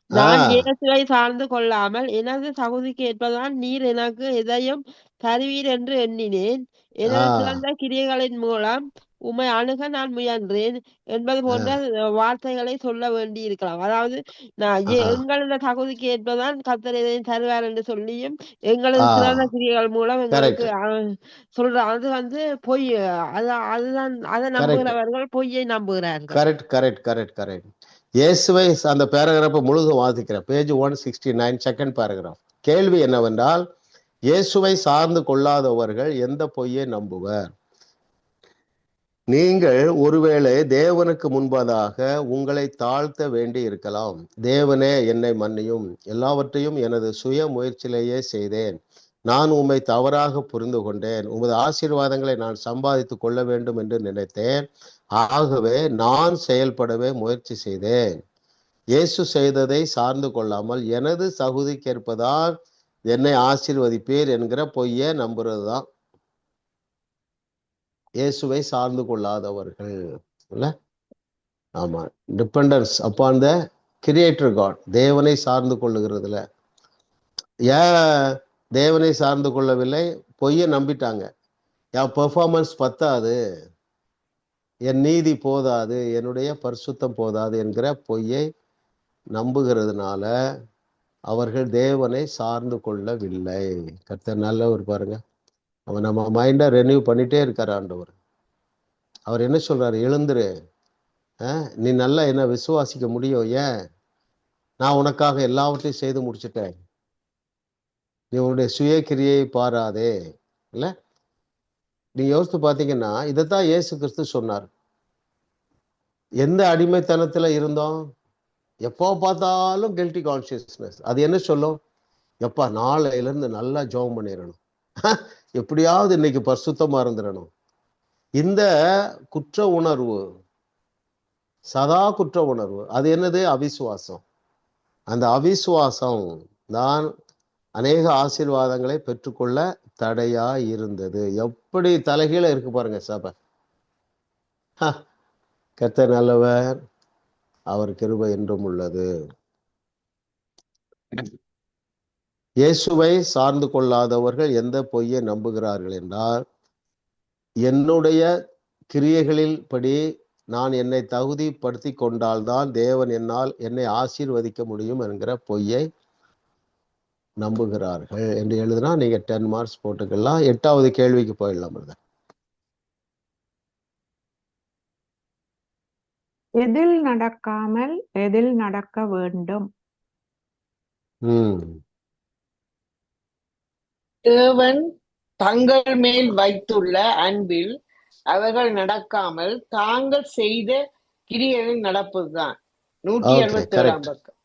நான் ஆ. இயேசுவை சார்ந்து கொள்ளாமல் எனது தகுதிக்கு ஏற்பதான் நீர் எனக்கு எதையும் தருவீர் என்று எண்ணினேன். எனது ஆ. சிறந்த கிரியைகளின் மூலம் உம்மை அணுக நான் முயன்றேன் என்பது போன்ற வார்த்தைகளை சொல்ல வேண்டி இருக்கலாம். அதாவது நான் எங்களது தகுதிக்கு ஏற்பதான் கர்த்தர் எதையும் தருவார் என்று சொல்லியும் எங்களது சிறந்த கிரியைகள் மூலம் எங்களுக்கு சொல்ற அது வந்து பொய். அதுதான் அதை நம்புகிறவர்கள் பொய்யை நம்புகிறார்கள். Correct correct correct correct. இயேசுவை அந்த பேராகிராஃபை முழுதும் வாசிக்கிறேன். Page 169, second paragraph. கேள்வி என்னவென்றால், இயேசுவை சார்ந்து கொள்ளாதவர்கள் எந்த பொய்யை நம்புவர்? நீங்கள் ஒருவேளை தேவனுக்கு முன்பதாக உங்களை தாழ்த்த வேண்டி இருக்கலாம். தேவனே, என்னை மன்னியும், எல்லாவற்றையும் எனது சுய முயற்சியிலேயே செய்தேன். நான் உம்மை தவறாக புரிந்து கொண்டேன். உமது ஆசீர்வாதங்களை நான் சம்பாதித்துக் கொள்ள வேண்டும் என்று நினைத்தேன். ஆகவே நான் செயல்படவே முயற்சி செய்தேன். இயேசு செய்ததை சார்ந்து கொள்ளாமல் எனது தகுதிக்கேற்பதால் என்னை ஆசீர்வதிப்பீர் என்கிற பொய்யை நம்புறது தான் இயேசுவை சார்ந்து கொள்ளாதவர்கள். இல்ல? ஆமா, dependence upon the creator God. தேவனை சார்ந்து கொள்ளுகிறதுல ஏன் தேவனை சார்ந்து கொள்ளவில்லை? பொய்யை நம்பிட்டாங்க. என் பெர்ஃபார்மன்ஸ் பத்தாது, என் நீதி போதாது, என்னுடைய பரிசுத்தம் போதாது என்கிற பொய்யை நம்புகிறதுனால அவர்கள் தேவனை சார்ந்து கொள்ளவில்லை. கர்த்தர் நல்லவர் பாருங்க. அவன் நம்ம மைண்டை ரெனியூ பண்ணிட்டே இருக்கார் ஆண்டவர். அவர் என்ன சொல்றாரு? எழுந்துரு, நீ நல்லா என்ன விசுவாசிக்க முடியும். ஏன்? நான் உனக்காக எல்லாவற்றையும் செய்து முடிச்சுட்டேன். நீ உன்னுடைய சுய கிரியை பாராதே. இல்ல, நீ யோசித்து பார்த்தீங்கன்னா இதைத்தான் இயேசு கிறிஸ்து சொன்னார். எந்த அடிமைத்தனத்துல இருந்தோம்? எப்போ பார்த்தாலும் கில்ட்டி கான்சியஸ்னஸ். அது என்ன சொல்லும்? எப்பா நாளையில இருந்து நல்லா ஜெபம் பண்ணிடணும், எப்படியாவது இன்னைக்கு பரிசுத்தமா இருந்துடணும். இந்த குற்ற உணர்வு, சதா குற்ற உணர்வு, அது என்னது? அவிசுவாசம். அந்த அவிசுவாசம் தான் அநேக ஆசீர்வாதங்களை பெற்றுக்கொள்ள தடையா இருந்தது. எப்படி தலைகீழ இருக்கு பாருங்க சபை. கர்த்தர் நல்லவர், அவர் கிருபை என்றும் உள்ளது. இயேசுவை சார்ந்து கொள்ளாதவர்கள் எந்த பொய்யை நம்புகிறார்கள் என்றால், என்னுடைய கிரியைகளில் படி நான் என்னை தகுதிப்படுத்தி கொண்டால்தான் தேவன் என்னை ஆசீர்வதிக்க முடியும் என்கிற பொய்யை நம்புகிறார்கள் என்று எழுதினா நீங்க 10 மார்க்ஸ் போட்டுக்கலாம். 8வது கேள்விக்கு போயிடலாம். எதில் நடக்காமல் எதில் நடக்க வேண்டும்? தேவன் தங்கள் மேல் வைத்துள்ள அன்பில் அவர்கள் நடக்காமல் தாங்கள் செய்த கிரியைகளில் நடப்பதுதான். 167ஆம் பக்கம்.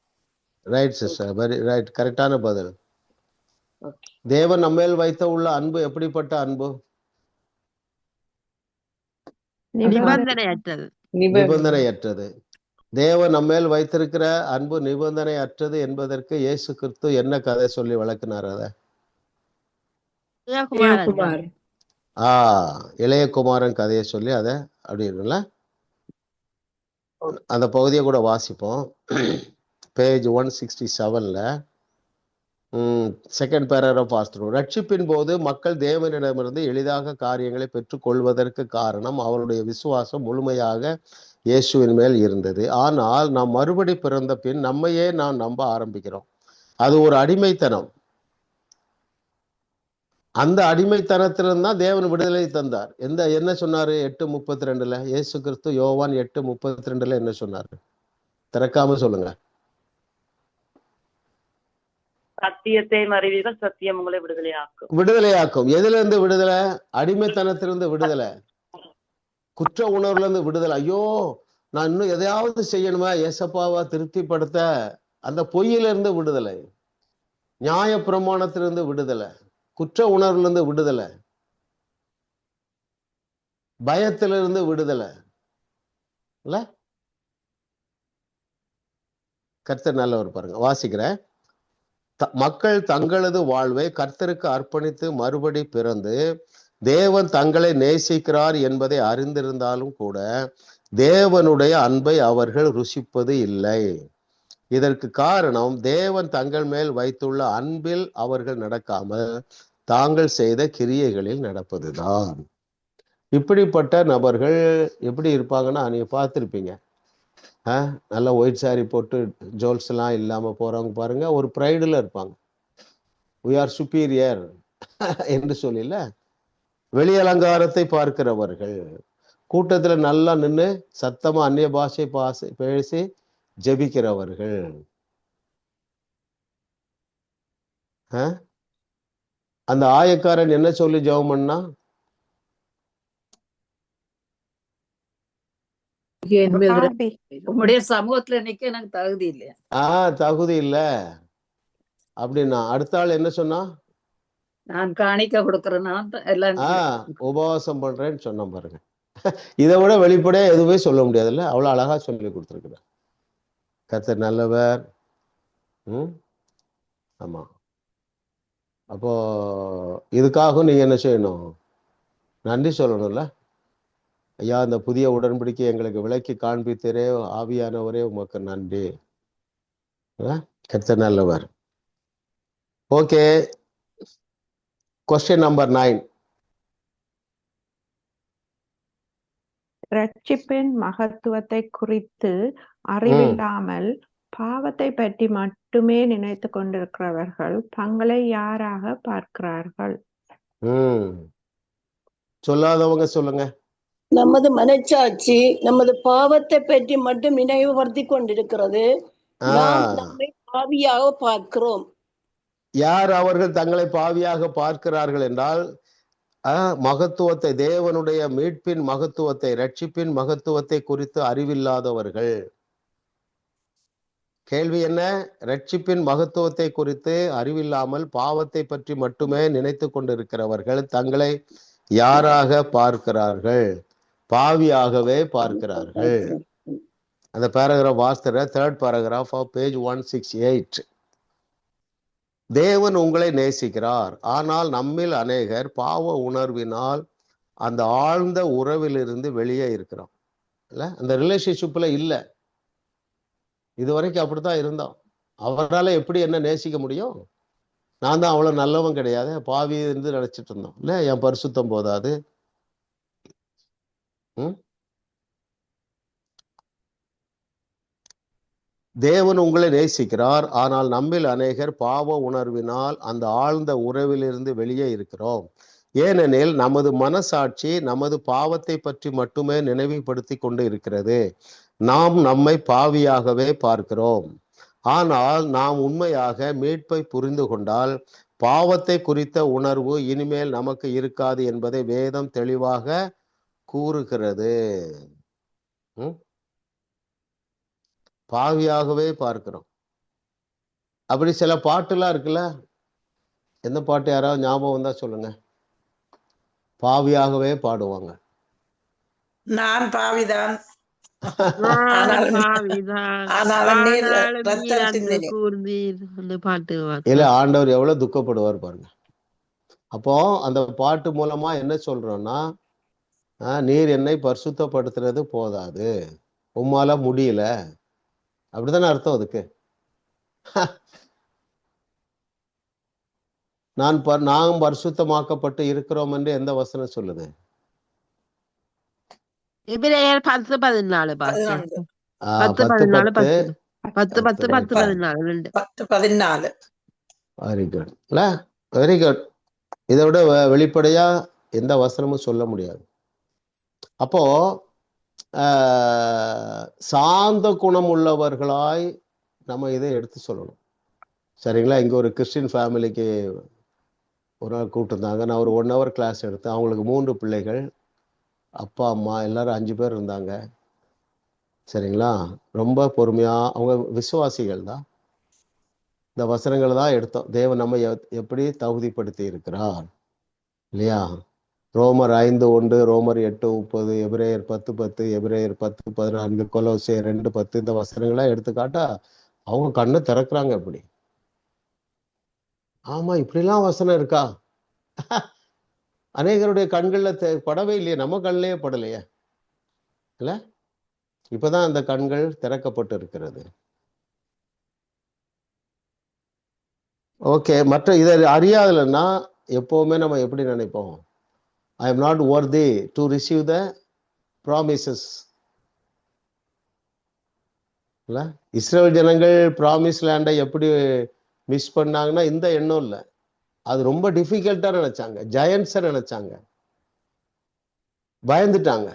ரைட் சிஸ்டர், வெரி ரைட், கரெக்டான பதில். தேவன் நம்மேல் வைத்த உள்ள அன்பு எப்படிப்பட்ட அன்பு? நிபந்தனையற்றது. நிபந்தனையற்றது. தேவன் நம்மேல் வைத்திருக்கிற அன்பு நிபந்தனையற்றது என்பதற்கு இயேசு கிறிஸ்து என்ன கதை சொல்லி விளக்குனார்? அத இளையகுமாரன் கதையை சொல்லி அதை அப்படின்ல அந்த பகுதியை கூட வாசிப்போம். பேஜ் 167ல செகண்ட் பேராகிராஃப் வாசிக்கிறோம். ரட்சிப்பின் போது மக்கள் தேவனிடமிருந்து எளிதாக காரியங்களை பெற்றுக்கொள்வதற்கு காரணம் அவருடைய விசுவாசம் முழுமையாக இயேசுவின் மேல் இருந்தது. ஆனால் நாம் மறுபடி பிறந்த பின் நம்மையே நாம் நம்ப ஆரம்பிக்கிறோம். அது ஒரு அடிமைத்தனம். அந்த அடிமைத்தனத்திலிருந்து தான் தேவன் விடுதலை தந்தார். என்ன சொன்னாரு 8:32 இயேசு கிறிஸ்து யோவான் 8:32 என்ன சொன்னாரு? திறக்காம சொல்லுங்க. சத்தியத்தை அறிவீர்கள், சத்தியம் உங்களை விடுதலையாக்கும். விடுதலையாக்கும். எதுல இருந்து விடுதலை? அடிமைத்தனத்திலிருந்து விடுதலை, குற்ற உணர்வுல இருந்து விடுதலை. ஐயோ நான் இன்னும் எதையாவது செய்யணுமா ஏசப்பாவா திருப்திப்படுத்த, அந்த பொய்யில இருந்து விடுதலை, நியாய பிரமாணத்திலிருந்து விடுதலை, குற்ற உணர்வுல இருந்து விடுதலை, பயத்திலிருந்து விடுதலை. இல்ல கர்த்தர் நல்லவர். பாருங்க வாசிக்கிறேன். மக்கள் தங்களது வாழ்வை கர்த்தருக்கு அர்ப்பணித்து மறுபடி பிறந்து தேவன் தங்களை நேசிக்கிறார் என்பதை அறிந்திருந்தாலும் கூட தேவனுடைய அன்பை அவர்கள் ருசிப்பது இல்லை. இதற்கு காரணம் தேவன் தங்கள் மேல் வைத்துள்ள அன்பில் அவர்கள் நடக்காமல் தாங்கள் செய்த கிரியைகளில் நடப்பதுதான். இப்படிப்பட்ட நபர்கள் எப்படி இருப்பாங்கன்னா, நீங்க பார்த்துருப்பீங்க, நல்லா ஒயிட் சாரி போட்டு ஜோல்ஸ் எல்லாம் இல்லாம போறவங்க பாருங்க, ஒரு ப்ரைடுல இருப்பாங்க. we are superior என்று சொல்லல, வெளி அலங்காரத்தை பார்க்கிறவர்கள், கூட்டத்துல நல்லா நின்று சத்தமா அந்நிய பாஷை பேசி ஜெபிக்கிறவர்கள். அந்த ஆயக்காரன் என்ன சொல்லி ஜெபம் பண்ணா? உங்களுடைய சமூகத்துல நிக்க எனக்கு தகுதி இல்லையா? தகுதி இல்ல அப்படின்னா அடுத்த ஆள் என்ன சொன்னா? நான் காணிக்க கொடுக்கறேன்னா எல்லாம் உபவாசம் பண்றேன்னு சொன்ன பாருங்க. இதை விட வெளிப்படையா எதுவுமே சொல்ல முடியாதுல்ல, அவ்வளவு அழகா சொல்லி கொடுத்துருக்குற. கர்த்தர் நல்லவர். ஆமா. அப்போ இதுக்காக நீங்க என்ன செய்யணும்? நன்றி சொல்லணும்ல. ஐயா, இந்த புதிய உடன்படிக்கை எங்களுக்கு விளக்கி காண்பித்தரே ஆவியானவரே உமக்கு நன்றி. கர்த்தர் நல்லவர். Okay, question number 9. ரட்சிப்பின் மகத்துவத்தை குறித்து அறிவில்லாமல் பாவத்தை பற்றி மட்டுமே நினைத்து கொண்டிருக்கிறவர்கள் தங்களை யாராக பார்க்கிறார்கள்? சொல்லாதவங்க சொல்லுங்க. நமது மனச்சாட்சி நமது பாவத்தை பற்றி மட்டும் நினைவுபடுத்தி கொண்டிருக்கிறது. நாம் நம்மை பாவியாக பார்க்கிறோம். யார் அவர்கள் தங்களை பாவியாக பார்க்கிறார்கள் என்றால், மகத்துவத்தை, தேவனுடைய மீட்பின் மகத்துவத்தை, ரட்சிப்பின் மகத்துவத்தை குறித்து அறிவில்லாதவர்கள். கேள்வி என்ன? ரட்சிப்பின் மகத்துவத்தை குறித்து அறிவில்லாமல் பாவத்தை பற்றி மட்டுமே நினைத்து கொண்டிருக்கிறவர்கள் தங்களை யாராக பார்க்கிறார்கள்? பாவியாகவே பார்க்கிறார்கள். அந்த பேராகிராஃப் வாசிக்கிற 3rd paragraph of page 168. தேவன் உங்களை நேசிக்கிறார், ஆனால் நம்மில் அநேகர் பாவ உணர்வினால் அந்த ஆழ்ந்த உறவிலிருந்து வெளியே இருக்கிறோம். இல்ல, அந்த ரிலேஷன்ஷிப்ல இல்ல. இதுவரைக்கும் அப்படித்தான் இருந்தோம். அவரால் எப்படி என்ன நேசிக்க முடியும்? நான் தான் அவ்வளவு நல்லவன் கிடையாது, பாவி இருந்து நினைச்சிட்டு இருந்தோம். இல்ல, என் பரிசுத்தம் போதாது. தேவன் உங்களை நேசிக்கிறார், ஆனால் நம்மில் அநேகர் பாவ உணர்வினால் அந்த ஆழ்ந்த உறவிலிருந்து வெளியே இருக்கிறோம். ஏனெனில் நமது மனசாட்சி நமது பாவத்தை பற்றி மட்டுமே நினைவுபடுத்தி கொண்டு இருக்கிறது. நாம் நம்மை பாவியாகவே பார்க்கிறோம். ஆனால் நாம் உண்மையாக மீட்பை புரிந்து கொண்டால் பாவத்தை குறித்த உணர்வு இனிமேல் நமக்கு இருக்காது என்பதை வேதம் தெளிவாக கூறுகிறது. பாவியாகவே பார்க்கிறோம். அப்படி சில பாட்டுலாம் இருக்குல்ல, எந்த பாட்டு யாராவது ஞாபகம் வந்தா சொல்லுங்க. பாவியாகவே பாடுவாங்க. நான் பாவிதான், இல்ல, ஆண்டவர் எவ்வளவு துக்கப்படுவார் பாருங்க. அப்போ அந்த பாட்டு மூலமா என்ன சொல்றோம்னா, நீர் என்னை பரிசுத்தப்படுத்துறது போதாது, உம்மால முடியல, அப்படித்தானே அர்த்தம் அதுக்கு. நாம் பரிசுத்தமாக்கப்பட்டு இருக்கிறோம் என்று எந்த வசனம் சொல்லுது? எபிரேயர் 10:14 பாஸ்டர். 11 10:14 10:14 வெரி குட் இல்ல, வெரி குட். இதை விட வெளிப்படையா எந்த வசனமும் சொல்ல முடியாது. அப்போ சாந்த குணம் உள்ளவர்களாய் நம்ம இதை எடுத்து சொல்லணும். சரிங்களா? இங்க ஒரு கிறிஸ்டின் ஃபேமிலிக்கு ஒரு நாள் கூப்பிட்டுருந்தாங்க. நான் ஒரு 1 hour கிளாஸ் எடுத்தேன். அவங்களுக்கு 3 பிள்ளைகள், அப்பா அம்மா எல்லாரும் 5 பேர் இருந்தாங்க. சரிங்களா? ரொம்ப பொறுமையா, அவங்க விசுவாசிகள் தான். இந்த வசனங்களை தான் எடுத்தோம். தேவன் நம்ம எப்படி தகுதிப்படுத்தி இருக்கிறார் இல்லையா? ரோமர் 5:1, ரோமர் 8:30, எபிரேயர் 10:10, எபிரேயர் 10:14, கொலோசியர் 2:10 இந்த வசனங்களா எடுத்துக்காட்டா அவங்க கண்ணு திறக்கிறாங்க. எப்படி ஆமா இப்படிலாம் வசனம் இருக்கா? அநேகருடைய கண்கள்ல படவே இல்லையே, நம்ம கண்ணிலேயே படலையே இல்ல. இப்பதான் அந்த கண்கள் திறக்கப்பட்டு இருக்கிறது. ஓகே, மற்ற இதை அறியாதுலன்னா எப்பவுமே நம்ம எப்படி நினைப்போம்? I am not worthy to receive the promises. இல்ல, இஸ்ரேல் ஜனங்கள் ப்ராமிஸ் லேண்டை எப்படி மிஸ் பண்ணாங்கன்னா இந்த எண்ணம் இல்லை, அது ரொம்ப டிஃபிகல்ட்டா நினைச்சாங்க, ஜெயன்ஸை நினைச்சாங்க, பயந்துட்டாங்க.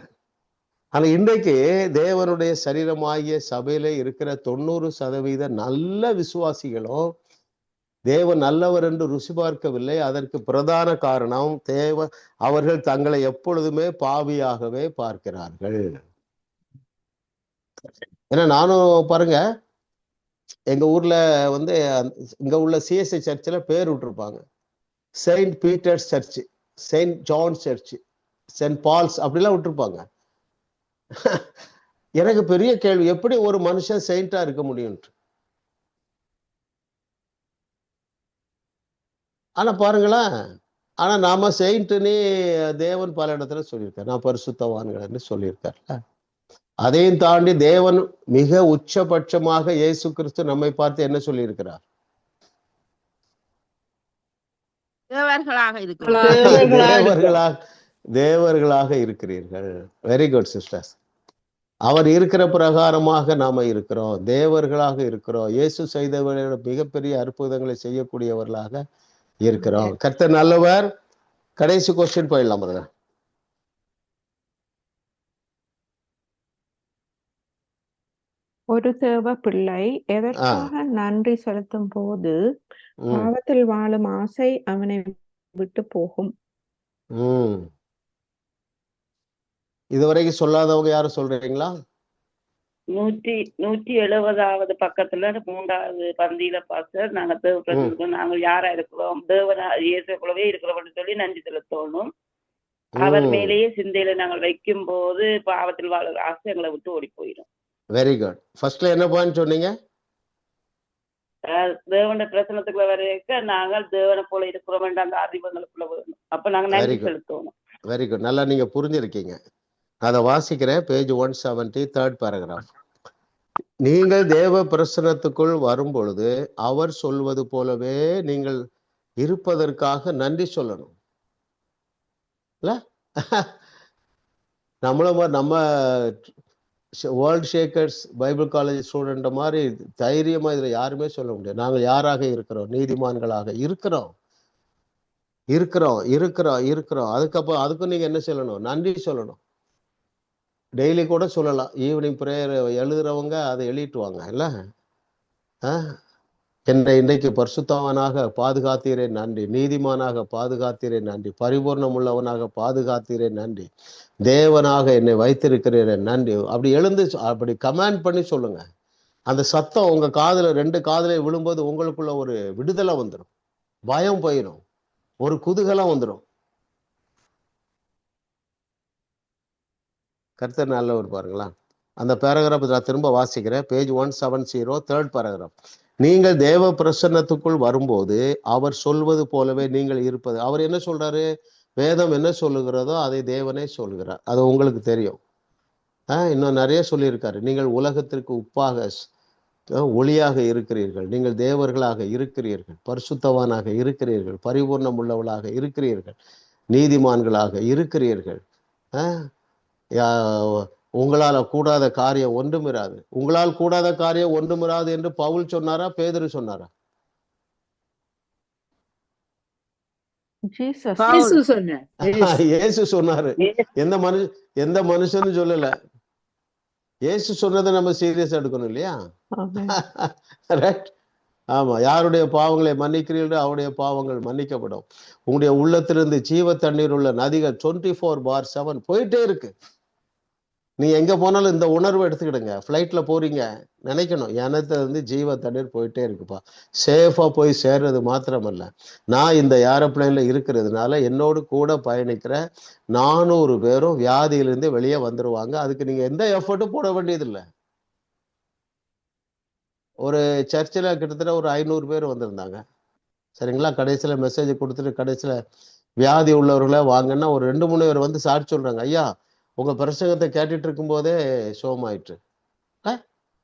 ஆனா இன்றைக்கு தேவனுடைய சரீரமாகிய சபையில இருக்கிற 90% நல்ல விசுவாசிகளும் தேவன் நல்லவர் என்று ருசி பார்க்கவில்லை. அதற்கு பிரதான காரணம் அவர்கள் தங்களை எப்பொழுதுமே பாவியாகவே பார்க்கிறார்கள். ஏன்னா நானும் பாருங்க, எங்க ஊர்ல இங்க உள்ள சிஎஸ்ஐ சர்ச்சில் பேர் விட்டுருப்பாங்க, saint Peter's church, saint John church, saint Paul's அப்படிலாம் விட்டுருப்பாங்க. எனக்கு பெரிய கேள்வி, எப்படி ஒரு மனுஷன் செயின்டா இருக்க முடியும்? ஆனா பாருங்களேன், ஆனா நாம செயின்ட்னு தேவன் பல இடத்துல சொல்லியிருக்காரு, நான் பரிசுத்தவான்கள் சொல்லியிருக்காருல்ல. அதையும் தாண்டி தேவன் மிக உச்சபட்சமாக இயேசு கிறிஸ்து நம்மை பார்த்து என்ன சொல்லியிருக்கிறார்? தேவர்களாக இருக்கிறீர்கள். Very good sisters. அவர் இருக்கிற பிரகாரமாக நாம இருக்கிறோம், தேவர்களாக இருக்கிறோம். இயேசு செய்தவர்களோட மிகப்பெரிய அற்புதங்களை செய்யக்கூடியவர்களாக இருக்கிறோம். கர்த்தர் நல்லவர். கடைசி கொஸ்டின் போயிடலாம். ஒரு தேவ பிள்ளை எதற்காக நன்றி செலுத்தும் போது பாவத்தில் வாழும் ஆசை அவனை விட்டு போகும்? இதுவரைக்கும் சொல்லாதவங்க யாரும் சொல்றீங்களா? 170வது பக்கத்துல 3வது பந்தியில பாஸ்டர், நாங்க தேவப்படுத்திருக்கோம், நாங்க யாரா இருக்கிறோம், தேவனா இயேசுக்குள்ளவே இருக்கிறோம்னு சொல்லி நன்றி செலுத்தணும். அவர் மேலேயே சிந்தையில நாங்கள் வைக்கும் போது பாவத்தில் வாழ ஆசை எங்களை விட்டு ஓடி போயிடும். Very good. ஃபர்ஸ்ட்ல என்ன பாயிண்ட் சொன்னீங்க? தேவன பிரசனத்துக்குள்ள வரைக்க நாங்கள் தேவனை போல இருக்கிறோம் என்ற அந்த அறிவுகளுக்குள்ள வரணும். அப்ப நாங்க நன்றி செலுத்தணும். வெரி குட், நல்லா நீங்க புரிஞ்சிருக்கீங்க. அதை வாசிக்கிறேன், பேஜ் 170, 3rd paragraph. நீங்கள் தேவ பிரசனத்துக்குள் வரும் பொழுது அவர் சொல்வது போலவே நீங்கள் இருப்பதற்காக நன்றி சொல்லணும். இல்ல, நம்ம world Shakers Bible college student மாதிரி தைரியமா இதுல யாருமே சொல்ல முடியாது. நாங்கள் யாராக இருக்கிறோம்? நீதிமான்களாக இருக்கிறோம், இருக்கிறோம், இருக்கிறோம், இருக்கிறோம். அதுக்கப்புறம் அதுக்கும் நீங்க என்ன சொல்லணும்? நன்றி சொல்லணும். டெய்லி கூட சொல்லலாம். ஈவினிங் ப்ரேயர் எழுதுறவங்க அதை எழுதிட்டுவாங்க இல்ல. என்னை இன்றைக்கு பரிசுத்தவனாக பாதுகாத்தீரே நன்றி, நீதிமானாக பாதுகாத்தீரே நன்றி, பரிபூர்ணம் உள்ளவனாக பாதுகாத்தீரே நன்றி, தேவனாக என்னை வைத்திருக்கிறீரே நன்றி. அப்படி எழுந்து அப்படி கமெண்ட் பண்ணி சொல்லுங்க. அந்த சத்தம் உங்க காதுல 2 காதுல விழும்போது உங்களுக்குள்ள ஒரு விடுதலை வந்துடும், பயம் போயிடும், ஒரு குதூகலம் வந்துடும். கர்த்தர் நல்லவர். பாருங்களா, அந்த பேராகிராஃப் நான் திரும்ப வாசிக்கிறேன், பேஜ் 170, 3rd paragraph. நீங்கள் தேவ பிரசன்னத்துக்குள் வரும்போது அவர் சொல்வது போலவே நீங்கள் இருப்பது. அவர் என்ன சொல்றாரு? வேதம் என்ன சொல்லுகிறதோ அதை தேவனே சொல்கிறார். அது உங்களுக்கு தெரியும். இன்னும் நிறைய சொல்லியிருக்காரு. நீங்கள் உலகத்திற்கு உப்பாக ஒளியாக இருக்கிறீர்கள், நீங்கள் தேவர்களாக இருக்கிறீர்கள், பரிசுத்தவானாக இருக்கிறீர்கள், பரிபூர்ணம் உள்ளவளாக இருக்கிறீர்கள், நீதிமான்களாக இருக்கிறீர்கள். உங்களால் கூடாத காரியம் ஒன்றுமிராது. உங்களால் கூடாத காரியம் ஒன்றுமிராது என்று பவுல் சொன்னாரா, பேதுரு சொன்னாரா? இயேசு சொன்னாரு. எந்த மனுஷனும் சொல்லல. இயேசு சொன்னதை நம்ம சீரியஸா எடுக்கணும் இல்லையா? ரைட். ஆமா, யாருடைய பாவங்களை மன்னிக்கிறீர்களோ அவருடைய பாவங்கள் மன்னிக்கப்படும். உங்களுடைய உள்ளத்திலிருந்து ஜீவ தண்ணீர் உள்ள நதிகள் 24/7 போயிட்டே இருக்கு. நீ எங்க போனாலும் இந்த உணர்வை எடுத்துக்கிடுங்க. ஃப்ளைட்ல போறீங்க, நினைக்கணும் எனக்கு ஜீவ தண்ணீர் போயிட்டே இருக்குப்பா. சேஃபா போய் சேர்றது மாத்திரமல்ல, நான் இந்த ஏரோப்ளைன்ல இருக்கிறதுனால என்னோடு கூட பயணிக்கிற 400 பேரும் வியாதியிலிருந்து வெளியே வந்துருவாங்க. அதுக்கு நீங்க எந்த எஃபர்ட்டும் போட வேண்டியதில்லை. ஒரு சர்ச்சில் கிட்டத்தட்ட ஒரு 500 பேர் வந்திருந்தாங்க. சரிங்களா? கடைசியில மெசேஜ் கொடுத்துட்டு கடைசியில வியாதி உள்ளவர்களே வாங்கன்னா ஒரு 2-3 பேர் வந்து சாட்சி சொல்றாங்க, ஐயா உங்க பிரசங்கத்தை கேட்டுட்டு இருக்கும் போதே சோமாயிற்று.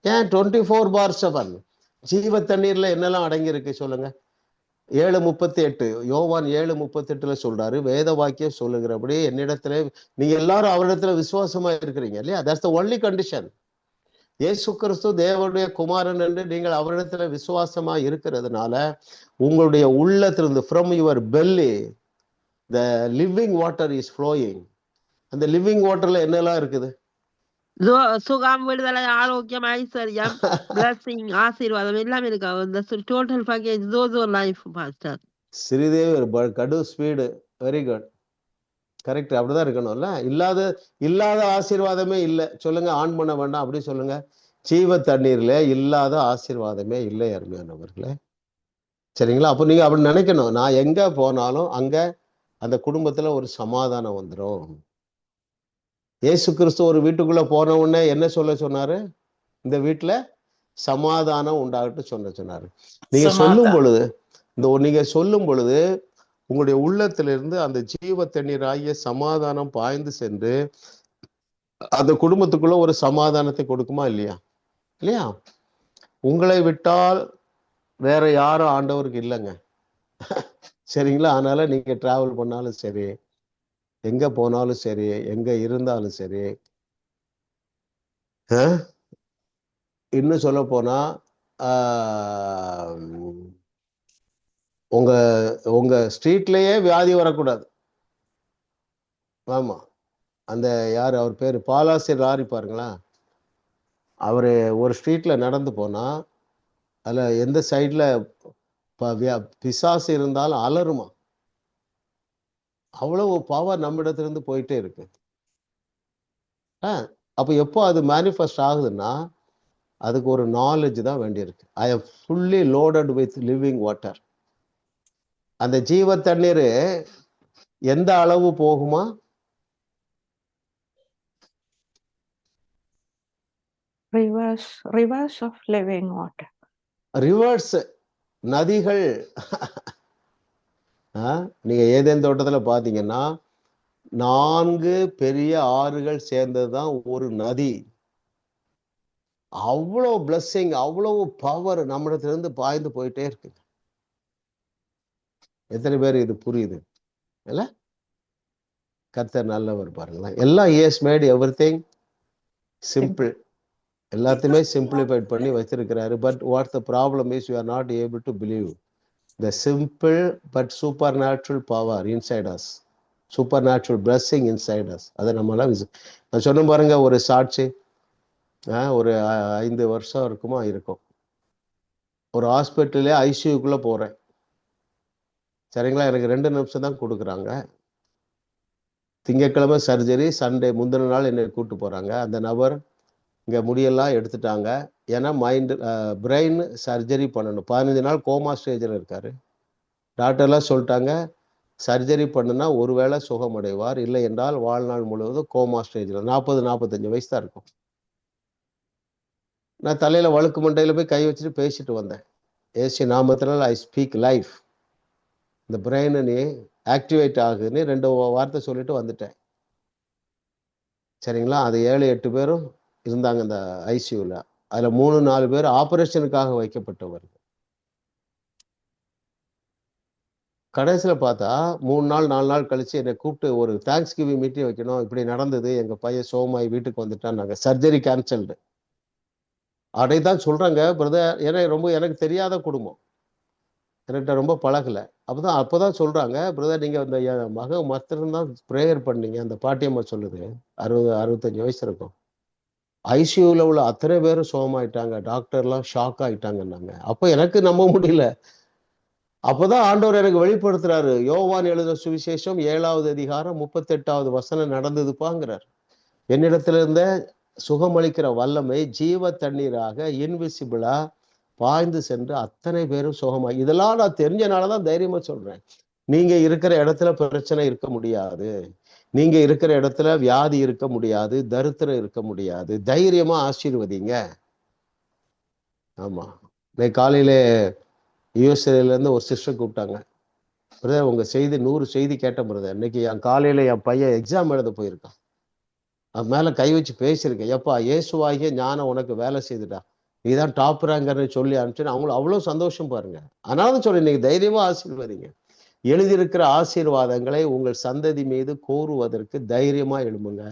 ஏன் 24/7 ஜீவ தண்ணீர்ல என்னெல்லாம் அடங்கி இருக்கு சொல்லுங்க. 7:38 யோவான் 7:38 சொல்றாரு, வேத வாக்கியம் சொல்லுகிறபடி என்னிடத்துல நீங்க எல்லாரும் அவரிடத்துல விசுவாசமா இருக்கிறீங்க இல்லையா? That's the only condition. இயேசு கிறிஸ்து தேவனுடைய குமாரன் என்று நீங்கள் அவரிடத்துல விசுவாசமா இருக்கிறதுனால உங்களுடைய உள்ளத்திலிருந்து from your belly the living water is flowing. அந்த லிவிங் வாட்டர்ல என்னெல்லாம் இருக்குது? சுகம், விடுதலை, ஆரோக்கியம், ஐஸ்வர்யம், பிளஸிங், ஆசீர்வாதம் எல்லாமே இருக்கு. அந்த total package those life pastor. Sridevi கடு ஸ்பீடு, வெரி குட், கரெக்ட். அப்படிதான் இருக்கணும்ல. இல்லாத ஆசீர்வாதமே இல்லை சொல்லுங்க. ஆன் பண்ண வேண்டாம் அப்படி சொல்லுங்க. ஜீவ தண்ணீர்ல இல்லாத ஆசீர்வாதமே இல்லை அருமையானவர்களே. சரிங்களா? அப்போ நீங்க அப்படி நினைக்கணும், நான் எங்க போனாலும் அங்க அந்த குடும்பத்துல ஒரு சமாதானம் வந்துடும். இயேசு கிறிஸ்து ஒரு வீட்டுக்குள்ள போன உடனே என்ன சொல்ல சொன்னாரு? இந்த வீட்டுல சமாதானம் உண்டாகட்டும் சொன்னாரு. நீங்க சொல்லும் பொழுது உங்களுடைய உள்ளத்திலிருந்து அந்த ஜீவ தண்ணீர் ஆகிய சமாதானம் பாய்ந்து சென்று அந்த குடும்பத்துக்குள்ள ஒரு சமாதானத்தை கொடுக்குமா இல்லையா? இல்லையா? உங்களை விட்டால் வேற யாரும் ஆண்டவருக்கு இல்லைங்க. சரிங்களா? அதனால நீங்க டிராவல் பண்ணாலும் சரி, எங்க போனாலும் சரி, எங்க இருந்தாலும் சரி, இன்னும் சொல்ல போனா உங்க ஸ்ட்ரீட்லயே வியாதி வரக்கூடாது. ஆமா, அந்த யாரு அவர் பேரு பாலாசிர் லாரி பாருங்களா, அவரு ஒரு ஸ்ட்ரீட்ல நடந்து போனா அதுல எந்த சைட்ல பிசாசு இருந்தாலும் அலறுமா. அவ்வளவு பவர் நம்மிடத்திலிருந்து போயிட்டே இருக்கு. அப்ப எப்போ அது மேனிஃபெஸ்ட் ஆகுதுன்னா அதுக்கு ஒரு நாலேஜ் தான் வேண்டியிருக்கு. I am fully loaded with living water. அந்த ஜீவ தண்ணீர் எந்த அளவு போகுமா? Rivers of living water. Rivers, நதிகள். நீங்க ஏதேன் தோட்டத்துல பாத்தீங்கன்னா 4 பெரிய ஆறுகள் சேர்ந்ததுதான் ஒரு நதி. அவ்வளவு பிளஸ்ஸிங், அவ்வளவு பவர் நம்மிடத்துல இருந்து பாய்ந்து போயிட்டே இருக்கு. எத்தனை பேர் இது புரியுது இல்ல? கர்த்தர் நல்லவர் பாருங்களேன். எல்லாம் இஸ் மேட் எவ்ரிதிங் சிம்பிள். எல்லாத்தையுமே சிம்பிளிஃபைட் பண்ணி வச்சிருக்கிறாரு. But what the problem is you are not able to believe the simple but supernatural power inside us, supernatural blessing inside us. அதை நம்மளாம் நான் சொன்ன பாருங்க, ஒரு சாட்சி ஒரு 5 வருஷம் இருக்கும். ஒரு ஹாஸ்பிட்டல்லே ஐசியூக்குள்ள போறேன். சரிங்களா? எனக்கு 2 நிமிஷம் தான் கொடுக்குறாங்க. திங்கட்கிழமை சர்ஜரி, சண்டே முந்தின நாள் என்னை கூப்பிட்டு போறாங்க. அந்த நபர் இங்க முடியெல்லாம் எடுத்துட்டாங்க. ஏன்னா பிரெயின் சர்ஜரி பண்ணணும். 15 நாள் கோமா ஸ்டேஜில் இருக்காரு. டாக்டர்லாம் சொல்லிட்டாங்க, சர்ஜரி பண்ணுனா ஒருவேளை சுகமடைவார், இல்லை என்றால் வாழ்நாள் முழுவதும் கோமா ஸ்டேஜில். 40-45 வயசு தான் இருக்கும். நான் தலையில வழுக்கு மண்டையில போய் கை வச்சுட்டு பேசிட்டு வந்தேன். ஏசி நாமத்தினால் ஐ ஸ்பீக் லைஃப், இந்த பிரெயின் நீ ஆக்டிவேட் ஆகுதுன்னு 2 வார்த்தை சொல்லிட்டு வந்துட்டேன். சரிங்களா? அது 7-8 பேரும் இருந்தாங்க இந்த ஐசியூவில். அதுல 3-4 பேர் ஆபரேஷனுக்காக வைக்கப்பட்டவர்கள். கடைசியில பார்த்தா 3-4 நாள் கழிச்சு என்னை கூப்பிட்டு ஒரு தேங்க்ஸ் கிவிங் மீட்டிங் வைக்கணும், இப்படி நடந்தது, எங்க பையன் சோமாய் வீட்டுக்கு வந்துட்டான், நாங்க சர்ஜரி கேன்சல்டு. அதைத்தான் சொல்றாங்க பிரதர். ஏன்னா எனக்கு தெரியாத குடும்பம், என்கிட்ட ரொம்ப பழகல. அப்பதான் சொல்றாங்க, பிரதர் நீங்க அந்த மக மத்திரம்தான் ப்ரேயர் பண்ணீங்க. அந்த பாட்டியம்மா சொல்லுது, 60-65 வயசு இருக்கும். ஐசியூல உள்ள அத்தனை பேரும் சோகமாயிட்டாங்க, டாக்டர்லாம் ஷாக் ஆயிட்டாங்கன்னாங்க. அப்ப எனக்கு நம்ப முடியல. அப்பதான் ஆண்டவர் எனக்கு வெளிப்படுத்துறாரு, யோவான் எழுதின சுவிசேஷம் 7வது அதிகாரம் 38வது வசனம் நடந்ததுப்பாங்கிறார். என்னிடத்துல இருந்த சுகமளிக்கிற வல்லமை ஜீவ தண்ணீராக இன்விசிபிளா பாய்ந்து சென்று அத்தனை பேரும் சுகமா. இதெல்லாம் நான் தெரிஞ்சனாலதான் தைரியமா சொல்றேன். நீங்க இருக்கிற இடத்துல பிரச்சனை இருக்க முடியாது, நீங்க இருக்கிற இடத்துல வியாதி இருக்க முடியாது, தரித்திரம் இருக்க முடியாது. தைரியமா ஆசீர்வதிங்க. ஆமா, இன்னைக்கு காலையில யூஎஸ்ஏல இருந்து ஒரு சிஸ்டர் கூப்பிட்டாங்க, பிரதர் உங்க செய்தி 100 செய்தி கேட்டேன் பிரதர். இன்னைக்கு என் காலையில என் பையன் எக்ஸாம் எழுத போயிருக்கான், அது மேல கை வச்சு பேசியிருக்கேன், எப்பா இயேசுவாகிய ஞானம் உனக்கு வேலை செய்துட்டா, நீதான் டாப் ரேங்கர்னு சொல்லி அனுப்பிச்சு. அவங்களும் அவ்வளவு சந்தோஷம் பாருங்க. அதனால சொல்லி இன்னைக்கு தைரியமா ஆசீர்வதிங்க. எழுதியிருக்கிற ஆசீர்வாதங்களை உங்கள் சந்ததி மீது கோருவதற்கு தைரியமா எழும்புங்க.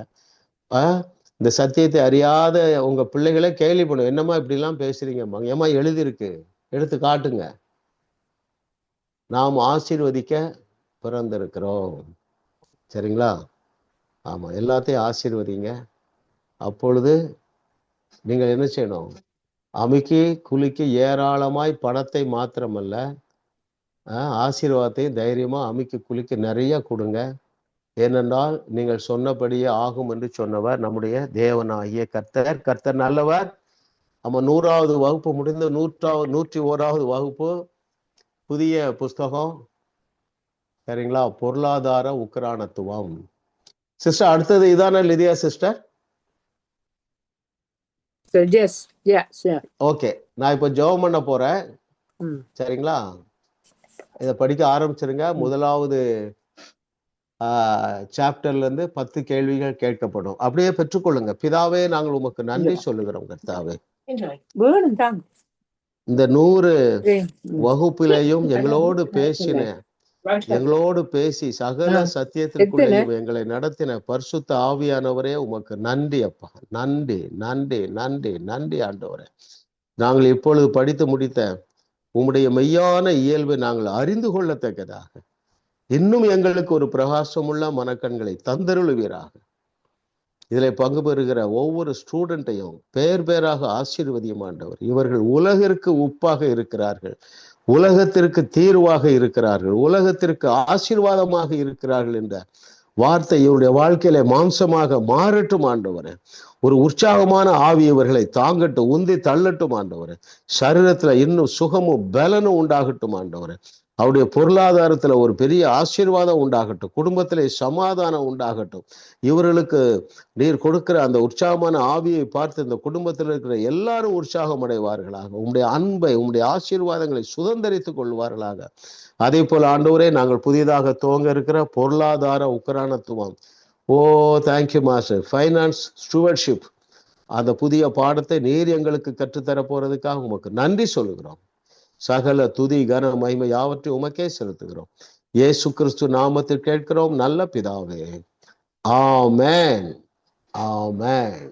இந்த சத்தியத்தை அறியாத உங்க பிள்ளைகளே கேள்வி பண்ணும், என்னம்மா இப்படி எல்லாம் பேசுறீங்கம்மா, ஏமா எழுதியிருக்கு எடுத்து காட்டுங்க. நாம் ஆசீர்வதிக்க பிறந்திருக்கிறோம். சரிங்களா? ஆமா, எல்லாத்தையும் ஆசீர்வதிங்க. அப்பொழுது நீங்கள் என்ன செய்யணும்? அமுக்கி குலுக்கி ஏராளமாய் பணத்தை மாத்திரமல்ல, ஆசீர்வாதத்தையும் தைரியமா அமுக்கி குலுக்கி நிறைய கொடுங்க. ஏனென்றால் நீங்கள் சொன்னபடியே ஆகும் என்று சொன்னவர் நம்முடைய தேவனாகிய கர்த்தர். கர்த்தர் நல்லவர். நம்ம 100வது வகுப்பு முடிந்த 101வது வகுப்பு, புதிய புஸ்தகம். சரிங்களா? பொருளாதார உக்கிரானத்துவம். சிஸ்டர் அடுத்தது இதான லிதியா சிஸ்டர்? ஓகே, நான் இப்போ ஜெபம் பண்ண போறேன். சரிங்களா? இதை படிக்க ஆரம்பிச்சிருங்க. 1வது சாப்டர்ல இருந்து 10 கேள்விகள் கேட்கப்படும். அப்படியே பெற்றுக்கொள்ளுங்க. பிதாவே, நாங்கள் உமக்கு நன்றி சொல்லுகிறோம் கர்த்தாவே. இந்த 100 வகுப்பிலையும் எங்களோடு பேசி சகல சத்தியத்திற்குள்ளேயும் எங்களை நடத்தின பரிசுத்த ஆவியானவரே உமக்கு நன்றி அப்பா. நன்றி நன்றி நன்றி நன்றி ஆண்டவரே. நாங்கள் இப்பொழுது படித்து முடித்த உம்முடைய மெய்யான இயல்பை நாங்கள் அறிந்து கொள்ளத்தக்கதாக இன்னும் எங்களுக்கு ஒரு பிரகாசமுள்ள மனக்கண்களை தந்தருளுவீராக. இதில் பங்கு பெறுகிற ஒவ்வொரு ஸ்டூடெண்ட்டையும் பேராக ஆசீர்வதியும் ஆண்டவர். இவர்கள் உலகிற்கு உப்பாக இருக்கிறார்கள், உலகத்திற்கு தீர்வாக இருக்கிறார்கள், உலகத்திற்கு ஆசீர்வாதமாக இருக்கிறார்கள் என்ற வார்த்தை இவருடைய வாழ்க்கையில மாம்சமாக மாறட்டும் ஆண்டவரே. ஒரு உற்சாகமான ஆவி இவர்களை தாங்கட்டும், உந்தி தள்ளட்டும் ஆண்டவரே. சரீரத்துல இன்னும் சுகமும் பலனும் உண்டாகட்டும் ஆண்டவரே. அவருடைய பொருளாதாரத்துல ஒரு பெரிய ஆசீர்வாதம் உண்டாகட்டும், குடும்பத்திலே சமாதானம் உண்டாகட்டும். இவர்களுக்கு நீர் கொடுக்கிற அந்த உற்சாகமான ஆவியை பார்த்து இந்த குடும்பத்தில் இருக்கிற எல்லாரும் உற்சாகம் அடைவார்களாக. உம்முடைய அன்பை, உம்முடைய ஆசீர்வாதங்களை சுதந்திரித்துக் கொள்வார்களாக. அதே போல ஆண்டவரே, நாங்கள் புதிதாக துவங்க இருக்கிற பொருளாதார உக்கிரானத்துவம், தேங்க்யூ மாஸ்டர், ஃபைனான்ஸ் ஸ்டூவர்ட்ஷிப், அந்த புதிய பாடத்தை நீர் எங்களுக்கு கற்றுத்தர போறதுக்காக உமக்கு நன்றி சொல்லுகிறோம். சகல துதி கன மகிமை யாவற்றையும் உமக்கே செலுத்துகிறோம். இயேசு கிறிஸ்து நாமத்தில் கேட்கிறோம் நல்ல பிதாவே. ஆமென். ஆமென்.